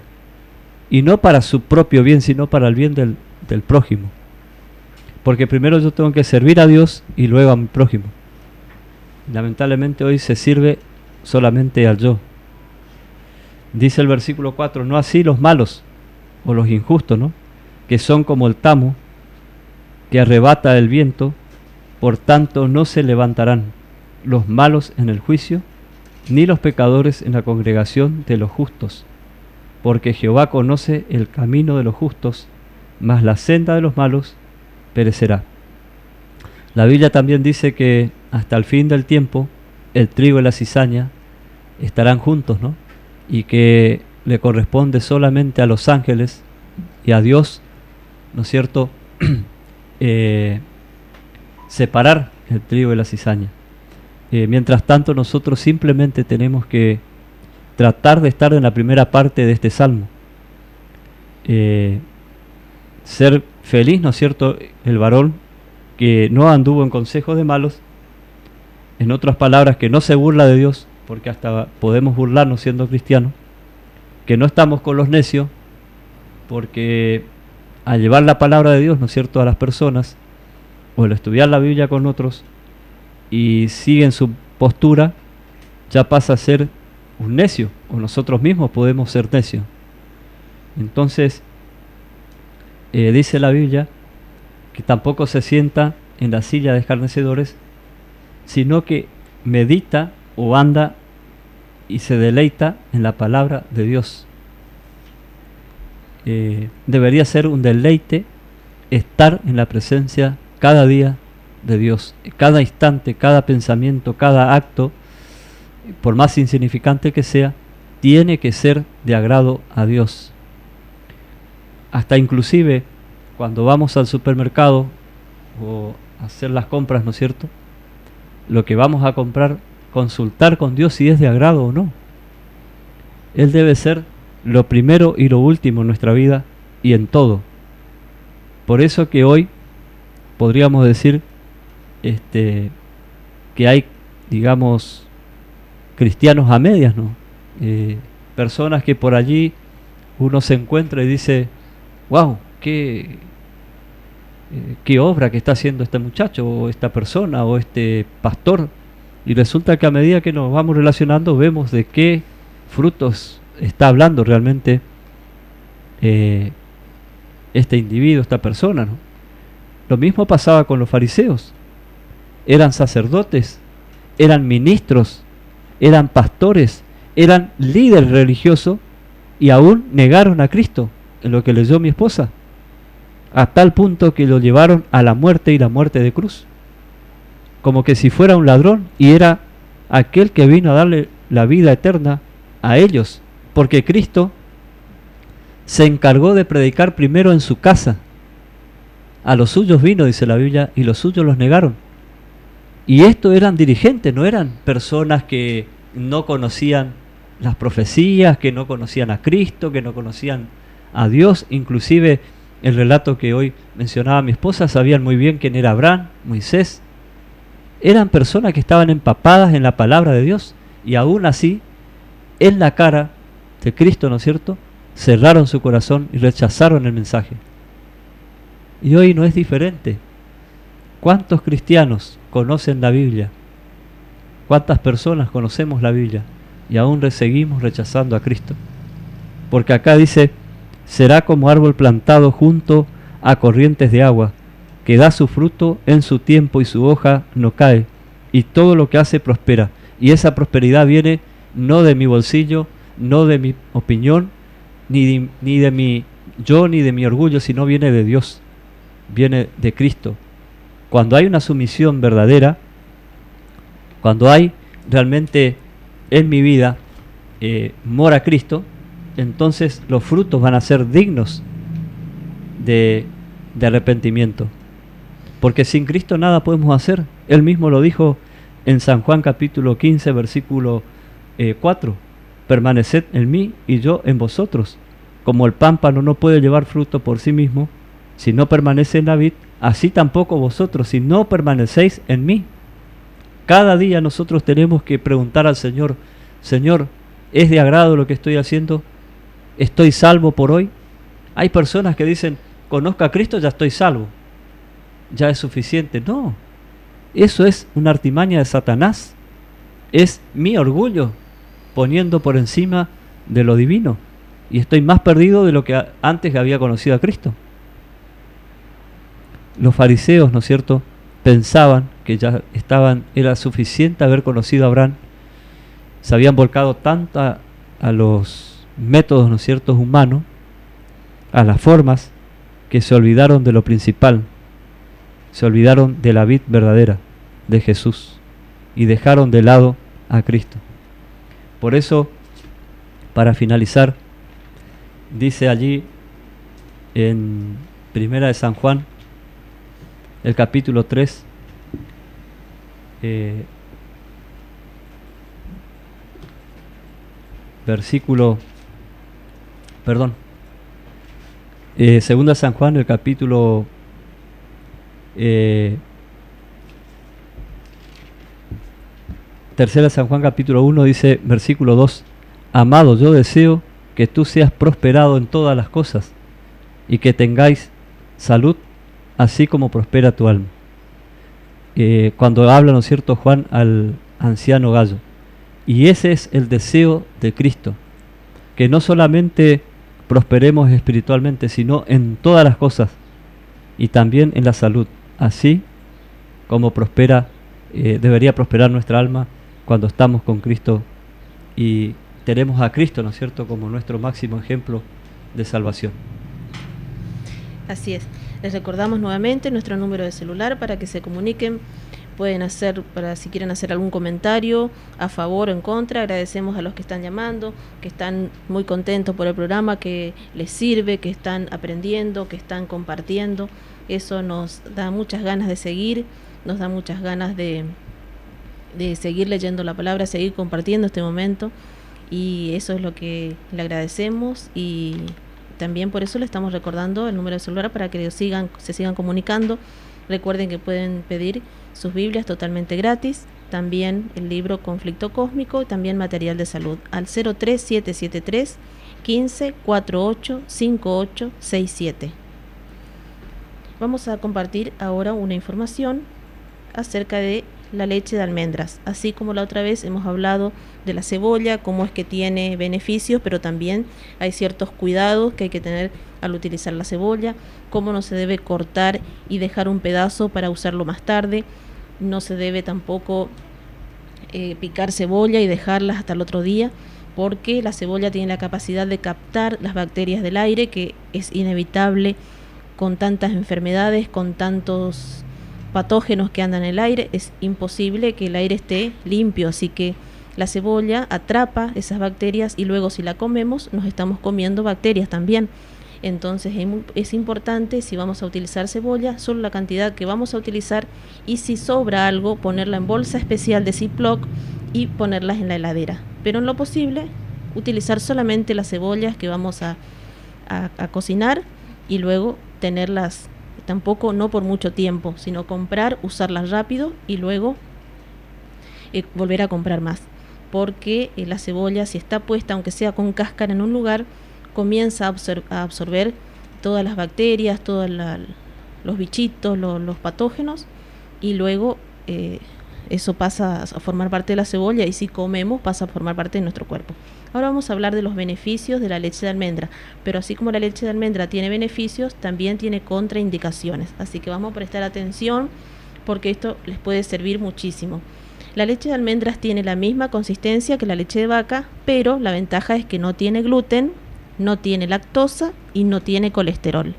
y no para su propio bien, sino para el bien del prójimo. Porque primero yo tengo que servir a Dios y luego a mi prójimo. Lamentablemente hoy se sirve solamente al yo. Dice el versículo 4, no así los malos o los injustos, ¿no?, que son como el tamo que arrebata el viento, por tanto no se levantarán los malos en el juicio, ni los pecadores en la congregación de los justos, porque Jehová conoce el camino de los justos, mas la senda de los malos perecerá. La Biblia también dice que hasta el fin del tiempo el trigo y la cizaña estarán juntos, ¿no?, y que le corresponde solamente a los ángeles y a Dios, ¿no es cierto?, separar el trigo y la cizaña. Mientras tanto, nosotros simplemente tenemos que tratar de estar en la primera parte de este salmo. Ser feliz, ¿no es cierto?, el varón que no anduvo en consejos de malos, en otras palabras, que no se burla de Dios, porque hasta podemos burlarnos siendo cristianos, que no estamos con los necios, porque al llevar la palabra de Dios, ¿no es cierto?, a las personas, o al estudiar la Biblia con otros, y siguen su postura, ya pasa a ser un necio, o nosotros mismos podemos ser necios. Entonces, dice la Biblia que tampoco se sienta en la silla de escarnecedores, sino que medita o anda y se deleita en la palabra de Dios. Debería ser un deleite estar en la presencia cada día de Dios, cada instante, cada pensamiento, cada acto, por más insignificante que sea, tiene que ser de agrado a Dios. Hasta inclusive cuando vamos al supermercado o hacer las compras, ¿no es cierto? Lo que vamos a comprar, consultar con Dios si es de agrado o no. Él debe ser lo primero y lo último en nuestra vida y en todo. Por eso que hoy podríamos decir que hay, digamos, cristianos a medias, ¿no? Personas que por allí uno se encuentra y dice, wow, qué obra que está haciendo este muchacho o esta persona o este pastor, y resulta que a medida que nos vamos relacionando vemos de qué frutos está hablando realmente este individuo, esta persona, ¿no? Lo mismo pasaba con los fariseos. Eran sacerdotes, eran ministros, eran pastores, eran líderes religiosos y aún negaron a Cristo, en lo que leyó mi esposa, a tal punto que lo llevaron a la muerte y la muerte de cruz, como que si fuera un ladrón, y era aquel que vino a darle la vida eterna a ellos, porque Cristo se encargó de predicar primero en su casa. A los suyos vino, dice la Biblia, y los suyos los negaron. Y estos eran dirigentes, no eran personas que no conocían las profecías, que no conocían a Cristo, que no conocían a Dios. Inclusive el relato que hoy mencionaba mi esposa, sabían muy bien quién era Abraham, Moisés. Eran personas que estaban empapadas en la palabra de Dios, y aún así, en la cara de Cristo, ¿no es cierto?, cerraron su corazón y rechazaron el mensaje. Y hoy no es diferente. ¿Cuántos cristianos conocen la Biblia? ¿Cuántas personas conocemos la Biblia? Y aún seguimos rechazando a Cristo. Porque acá dice, será como árbol plantado junto a corrientes de agua, que da su fruto en su tiempo y su hoja no cae, y todo lo que hace prospera. Y esa prosperidad viene no de mi bolsillo, no de mi opinión, ni de mi yo, ni de mi orgullo, sino viene de Dios, viene de Cristo. Cuando hay una sumisión verdadera, cuando hay realmente en mi vida mora Cristo, entonces los frutos van a ser dignos de arrepentimiento. Porque sin Cristo nada podemos hacer. Él mismo lo dijo en San Juan capítulo 15, versículo 4. Permaneced en mí y yo en vosotros. Como el pámpano no puede llevar fruto por sí mismo, si no permanece en la vid, así tampoco vosotros, si no permanecéis en mí. Cada día nosotros tenemos que preguntar al Señor, Señor, ¿es de agrado lo que estoy haciendo? ¿Estoy salvo por hoy? Hay personas que dicen, conozco a Cristo, ya estoy salvo, ya es suficiente. No, eso es una artimaña de Satanás. Es mi orgullo poniendo por encima de lo divino, y estoy más perdido de lo que antes había conocido a Cristo. Los fariseos, ¿no es cierto?, pensaban que ya era suficiente haber conocido a Abraham. Se habían volcado tanto a los métodos, ¿no es cierto?, humanos, a las formas, que se olvidaron de lo principal. Se olvidaron de la vid verdadera, de Jesús, y dejaron de lado a Cristo. Por eso, para finalizar, dice allí en Primera de San Juan, el capítulo 3, Segunda San Juan, el capítulo Tercera San Juan, capítulo 1, dice, versículo 2, amado, yo deseo que tú seas prosperado en todas las cosas y que tengáis salud, así como prospera tu alma. Cuando habla, ¿no es cierto?, Juan al anciano Gallo. Y ese es el deseo de Cristo, que no solamente prosperemos espiritualmente, sino en todas las cosas, y también en la salud, así como debería prosperar nuestra alma cuando estamos con Cristo y tenemos a Cristo, ¿no es cierto?, como nuestro máximo ejemplo de salvación. Así es. Les recordamos nuevamente nuestro número de celular para que se comuniquen pueden hacer para si quieren hacer algún comentario a favor o en contra. Agradecemos a los que están llamando, que están muy contentos por el programa, que les sirve, que están aprendiendo, que están compartiendo. Eso nos da muchas ganas de seguir, nos da muchas ganas de seguir leyendo la palabra, seguir compartiendo este momento, y eso es lo que le agradecemos. Y también por eso le estamos recordando el número de celular para que se sigan comunicando. Recuerden que pueden pedir sus Biblias totalmente gratis, también el libro Conflicto Cósmico y también material de salud al 03773 15 48 58 67. Vamos a compartir ahora una información acerca de la leche de almendras. Así como la otra vez hemos hablado de la cebolla, cómo es que tiene beneficios, pero también hay ciertos cuidados que hay que tener al utilizar la cebolla, cómo no se debe cortar y dejar un pedazo para usarlo más tarde. No se debe tampoco picar cebolla y dejarlas hasta el otro día, porque la cebolla tiene la capacidad de captar las bacterias del aire, que es inevitable con tantas enfermedades, con tantos patógenos que andan en el aire. Es imposible que el aire esté limpio, así que la cebolla atrapa esas bacterias y luego si la comemos nos estamos comiendo bacterias también. Entonces es importante, si vamos a utilizar cebolla, solo la cantidad que vamos a utilizar, y si sobra algo, ponerla en bolsa especial de Ziploc y ponerlas en la heladera. Pero en lo posible, utilizar solamente las cebollas que vamos a cocinar, y luego tenerlas tampoco no por mucho tiempo, sino comprar, usarlas rápido y luego volver a comprar más, porque la cebolla, si está puesta aunque sea con cáscara en un lugar, comienza a absorber todas las bacterias, todos los bichitos, los patógenos, y luego eso pasa a formar parte de la cebolla, y si comemos pasa a formar parte de nuestro cuerpo. Ahora vamos a hablar de los beneficios de la leche de almendra, pero así como la leche de almendra tiene beneficios, también tiene contraindicaciones, así que vamos a prestar atención porque esto les puede servir muchísimo. La leche de almendras tiene la misma consistencia que la leche de vaca, pero la ventaja es que no tiene gluten, no tiene lactosa y no tiene colesterol,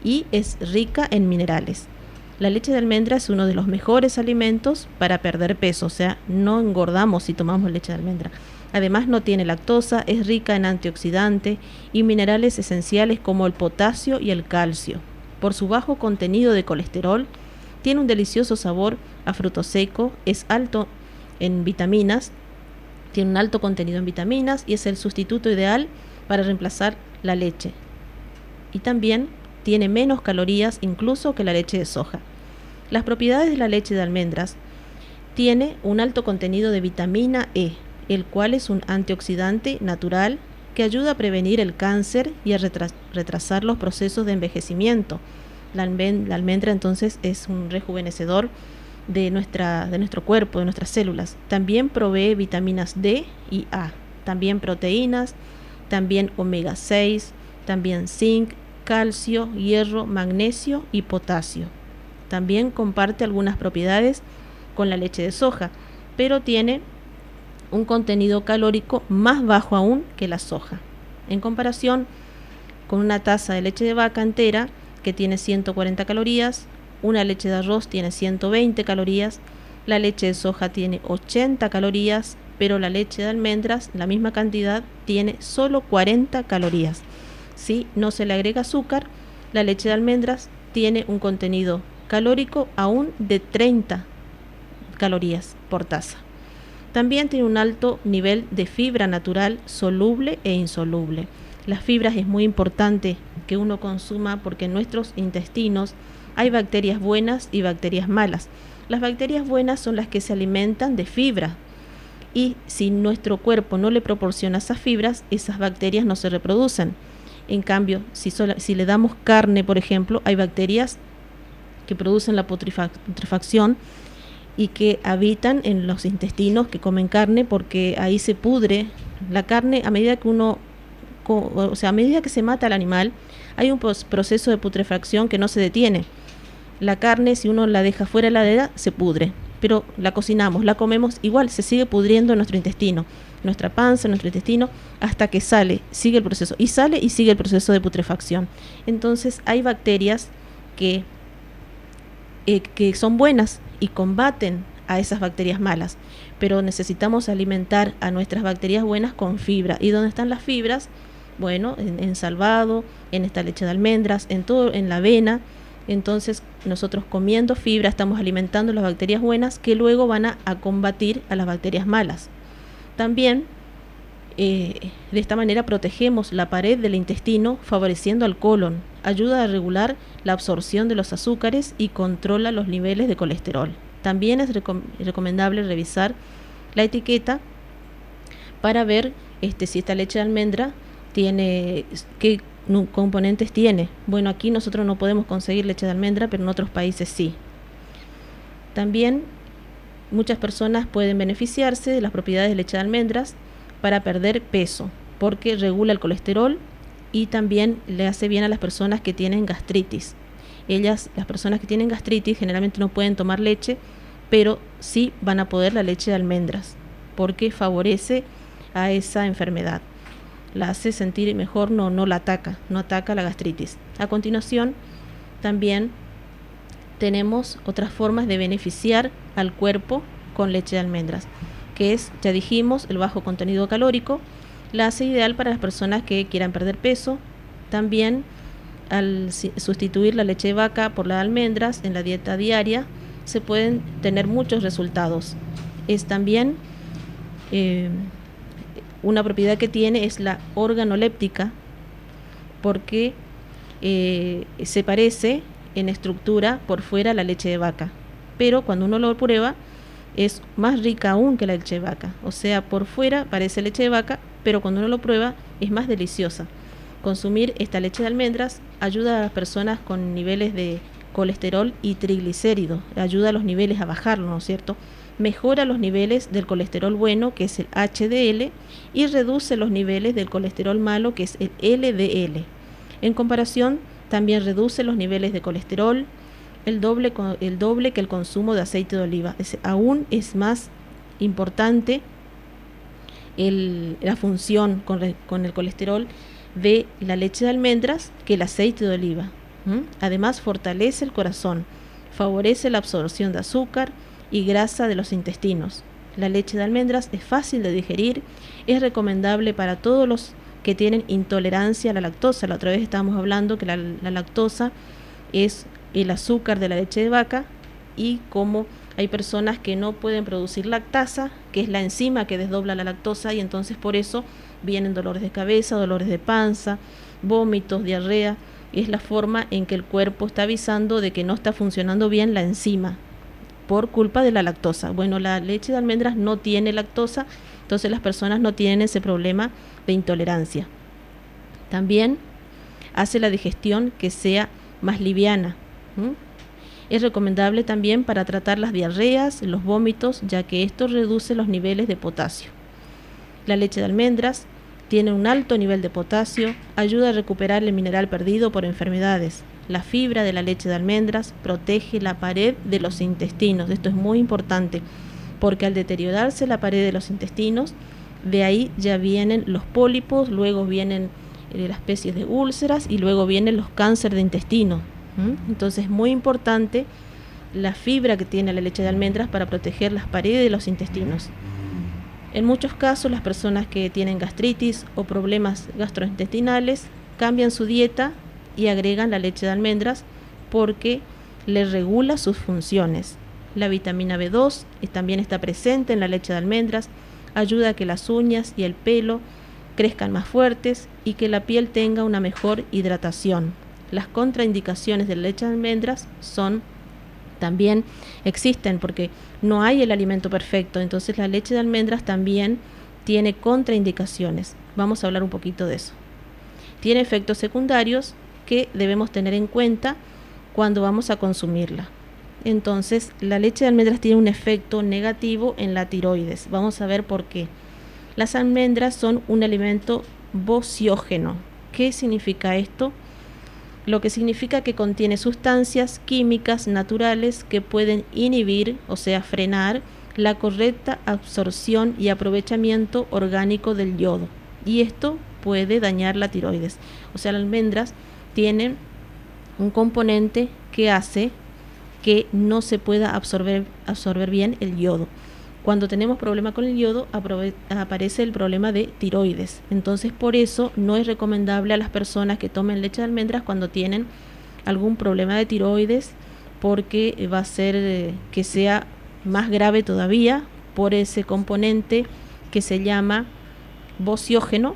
y es rica en minerales. La leche de almendra es uno de los mejores alimentos para perder peso, o sea, no engordamos si tomamos leche de almendra. Además no tiene lactosa, es rica en antioxidantes y minerales esenciales como el potasio y el calcio. Por su bajo contenido de colesterol, tiene un delicioso sabor a fruto seco, es alto en vitaminas, tiene un alto contenido en vitaminas y es el sustituto ideal para reemplazar la leche. Y también tiene menos calorías incluso que la leche de soja. Las propiedades de la leche de almendras: tiene un alto contenido de vitamina E, el cual es un antioxidante natural que ayuda a prevenir el cáncer y a retrasar los procesos de envejecimiento. La almendra entonces es un rejuvenecedor de nuestro cuerpo, de nuestras células. También provee vitaminas D y A, también proteínas, también omega 6, también zinc, calcio, hierro, magnesio y potasio. También comparte algunas propiedades con la leche de soja, pero tiene un contenido calórico más bajo aún que la soja. En comparación con una taza de leche de vaca entera, que tiene 140 calorías, una leche de arroz tiene 120 calorías, la leche de soja tiene 80 calorías, pero la leche de almendras, la misma cantidad, tiene solo 40 calorías. Si no se le agrega azúcar, la leche de almendras tiene un contenido calórico aún de 30 calorías por taza. También tiene un alto nivel de fibra natural soluble e insoluble. Las fibras es muy importante que uno consuma porque en nuestros intestinos hay bacterias buenas y bacterias malas. Las bacterias buenas son las que se alimentan de fibra, y si nuestro cuerpo no le proporciona esas fibras, esas bacterias no se reproducen. En cambio, si le damos carne, por ejemplo, hay bacterias que producen la putrefacción y que habitan en los intestinos que comen carne, porque ahí se pudre la carne a medida que a medida que se mata al animal, hay un proceso de putrefacción que no se detiene. La carne, si uno la deja fuera de la heladera, se pudre, pero la cocinamos, la comemos, igual se sigue pudriendo en nuestro intestino, nuestra panza, nuestro intestino, hasta que sigue el proceso, y sale y sigue el proceso de putrefacción. Entonces hay bacterias que son buenas y combaten a esas bacterias malas. Pero necesitamos alimentar a nuestras bacterias buenas con fibra. ¿Y dónde están las fibras? Bueno, en salvado, en esta leche de almendras, en todo, en la avena. Entonces nosotros comiendo fibra estamos alimentando las bacterias buenas que luego van a combatir a las bacterias malas. También de esta manera protegemos la pared del intestino favoreciendo al colon, ayuda a regular la absorción de los azúcares y controla los niveles de colesterol. También es recomendable revisar la etiqueta para ver si esta leche de almendra tiene qué componentes tiene. Bueno, aquí nosotros no podemos conseguir leche de almendra, pero en otros países sí. También muchas personas pueden beneficiarse de las propiedades de leche de almendras para perder peso, porque regula el colesterol y también le hace bien a las personas que tienen gastritis. Las personas que tienen gastritis generalmente no pueden tomar leche, pero sí van a poder la leche de almendras, porque favorece a esa enfermedad. La hace sentir mejor, no la ataca, no ataca la gastritis. A continuación, también tenemos otras formas de beneficiar al cuerpo con leche de almendras, que es, ya dijimos, el bajo contenido calórico, la hace ideal para las personas que quieran perder peso. También al sustituir la leche de vaca por la de almendras en la dieta diaria, se pueden tener muchos resultados. Es también una propiedad que tiene es la organoléptica, porque se parece en estructura por fuera a la leche de vaca, pero cuando uno lo prueba es más rica aún que la leche de vaca. O sea, por fuera parece leche de vaca, pero cuando uno lo prueba es más deliciosa. Consumir esta leche de almendras ayuda a las personas con niveles de colesterol y triglicéridos, ayuda a los niveles a bajarlo, ¿no es cierto? Mejora los niveles del colesterol bueno, que es el HDL, y reduce los niveles del colesterol malo, que es el LDL. En comparación, también reduce los niveles de colesterol, el doble que el consumo de aceite de oliva. Aún es más importante la función con el colesterol de la leche de almendras que el aceite de oliva. Además, fortalece el corazón, favorece la absorción de azúcar y grasa de los intestinos. La leche de almendras es fácil de digerir, es recomendable para todos los que tienen intolerancia a la lactosa. La otra vez estábamos hablando que la lactosa es el azúcar de la leche de vaca, y como hay personas que no pueden producir lactasa, que es la enzima que desdobla la lactosa, y entonces por eso vienen dolores de cabeza, dolores de panza, vómitos, diarrea. Es la forma en que el cuerpo está avisando de que no está funcionando bien la enzima por culpa de la lactosa. Bueno, la leche de almendras no tiene lactosa, entonces las personas no tienen ese problema de intolerancia. También hace la digestión que sea más liviana. Es recomendable también para tratar las diarreas, los vómitos, ya que esto reduce los niveles de potasio. La leche de almendras tiene un alto nivel de potasio, ayuda a recuperar el mineral perdido por enfermedades. La fibra de la leche de almendras protege la pared de los intestinos. Esto es muy importante, porque al deteriorarse la pared de los intestinos, de ahí ya vienen los pólipos, luego vienen las especies de úlceras y luego vienen los cánceres de intestino. Entonces es muy importante la fibra que tiene la leche de almendras para proteger las paredes de los intestinos. En muchos casos, las personas que tienen gastritis o problemas gastrointestinales cambian su dieta y agregan la leche de almendras porque le regula sus funciones. La vitamina B2 también está presente en la leche de almendras, ayuda a que las uñas y el pelo crezcan más fuertes y que la piel tenga una mejor hidratación. Las contraindicaciones de la leche de almendras también existen porque no hay el alimento perfecto, entonces la leche de almendras también tiene contraindicaciones. Vamos a hablar un poquito de eso. Tiene efectos secundarios que debemos tener en cuenta cuando vamos a consumirla. Entonces, la leche de almendras tiene un efecto negativo en la tiroides. Vamos a ver por qué. Las almendras son un alimento bociógeno. ¿Qué significa esto? Lo que significa que contiene sustancias químicas naturales que pueden inhibir, o sea, frenar, la correcta absorción y aprovechamiento orgánico del yodo. Y esto puede dañar la tiroides. O sea, las almendras tienen un componente que hace que no se pueda absorber bien el yodo. Cuando tenemos problema con el yodo, aparece el problema de tiroides. Entonces, por eso no es recomendable a las personas que tomen leche de almendras cuando tienen algún problema de tiroides, porque va a ser que sea más grave todavía por ese componente que se llama bociógeno,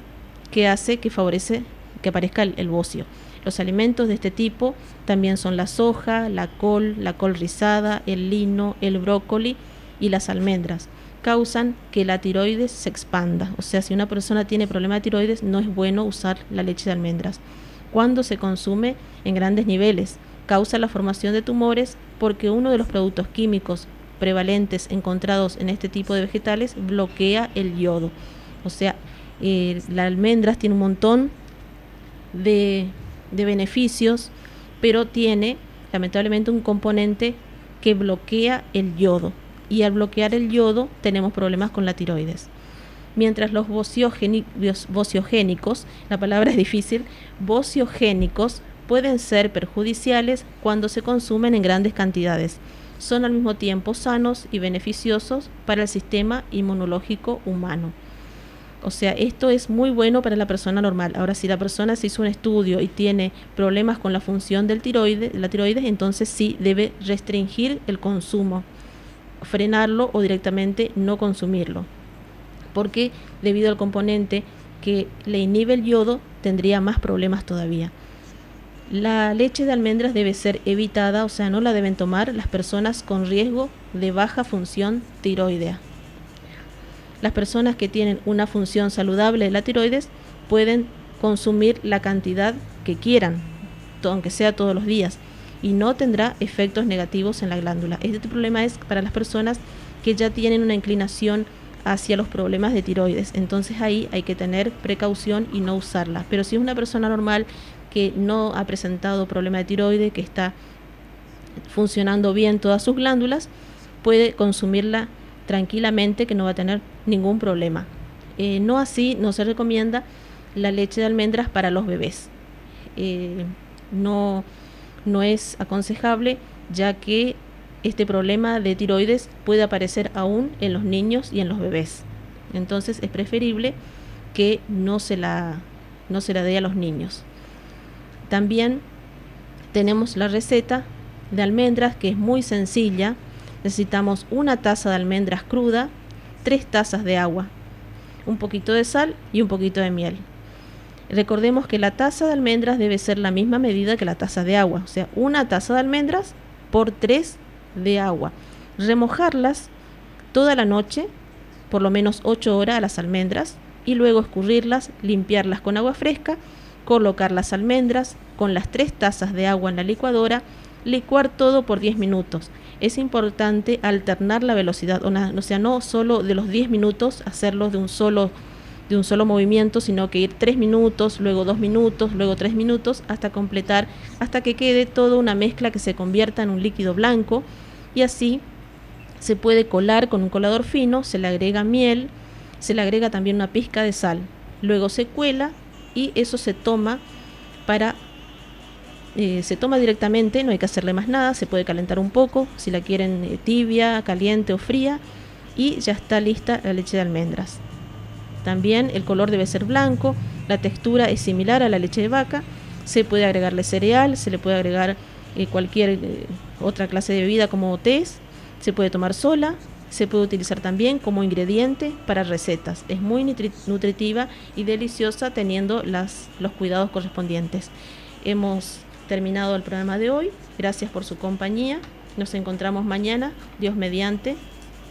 que hace que favorece que aparezca el bocio. Los alimentos de este tipo también son la soja, la col rizada, el lino, el brócoli y las almendras. Causan que la tiroides se expanda. O sea, si una persona tiene problema de tiroides, no es bueno usar la leche de almendras. Cuando se consume en grandes niveles, causa la formación de tumores, porque uno de los productos químicos prevalentes encontrados en este tipo de vegetales bloquea el yodo. O sea, la almendras tiene un montón de beneficios, pero tiene lamentablemente un componente que bloquea el yodo, y al bloquear el yodo tenemos problemas con la tiroides. Mientras los bociogénicos, la palabra es difícil, bociogénicos pueden ser perjudiciales cuando se consumen en grandes cantidades. Son al mismo tiempo sanos y beneficiosos para el sistema inmunológico humano. O sea, esto es muy bueno para la persona normal. Ahora, si la persona se hizo un estudio y tiene problemas con la función del la tiroides, entonces sí debe restringir el consumo, frenarlo o directamente no consumirlo, porque debido al componente que le inhibe el yodo, tendría más problemas todavía. La leche de almendras debe ser evitada, o sea, no la deben tomar las personas con riesgo de baja función tiroidea. Las personas que tienen una función saludable de la tiroides pueden consumir la cantidad que quieran, aunque sea todos los días, y no tendrá efectos negativos en la glándula. Este problema es para las personas que ya tienen una inclinación hacia los problemas de tiroides. Entonces ahí hay que tener precaución y no usarla. Pero si es una persona normal que no ha presentado problema de tiroides, que está funcionando bien todas sus glándulas, puede consumirla tranquilamente, que no va a tener ningún problema. No así, no se recomienda la leche de almendras para los bebés. No es aconsejable, ya que este problema de tiroides puede aparecer aún en los niños y en los bebés. Entonces es preferible que no se la dé a los niños. También tenemos la receta de almendras, que es muy sencilla. Necesitamos una taza de almendras cruda, 3 tazas de agua, un poquito de sal y un poquito de miel. Recordemos que la taza de almendras debe ser la misma medida que la taza de agua, o sea, una taza de almendras por 3 de agua. Remojarlas toda la noche, por lo menos 8 horas a las almendras, y luego escurrirlas, limpiarlas con agua fresca, colocar las almendras con las 3 tazas de agua en la licuadora, licuar todo por 10 minutos. Es importante alternar la velocidad, o sea, no solo de los 10 minutos hacerlos de un solo movimiento, sino que ir 3 minutos, luego 2 minutos, luego 3 minutos, hasta completar, hasta que quede toda una mezcla que se convierta en un líquido blanco. Y así se puede colar con un colador fino, se le agrega miel, se le agrega también una pizca de sal, luego se cuela y eso se toma directamente, no hay que hacerle más nada. Se puede calentar un poco, si la quieren tibia, caliente o fría, y ya está lista la leche de almendras. También el color debe ser blanco, la textura es similar a la leche de vaca. Se puede agregarle cereal, se le puede agregar cualquier otra clase de bebida como tés, se puede tomar sola, se puede utilizar también como ingrediente para recetas. Es muy nutritiva y deliciosa, teniendo los cuidados correspondientes. Hemos terminado el programa de hoy. Gracias por su compañía. Nos encontramos mañana, Dios mediante.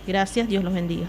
Gracias, Dios los bendiga.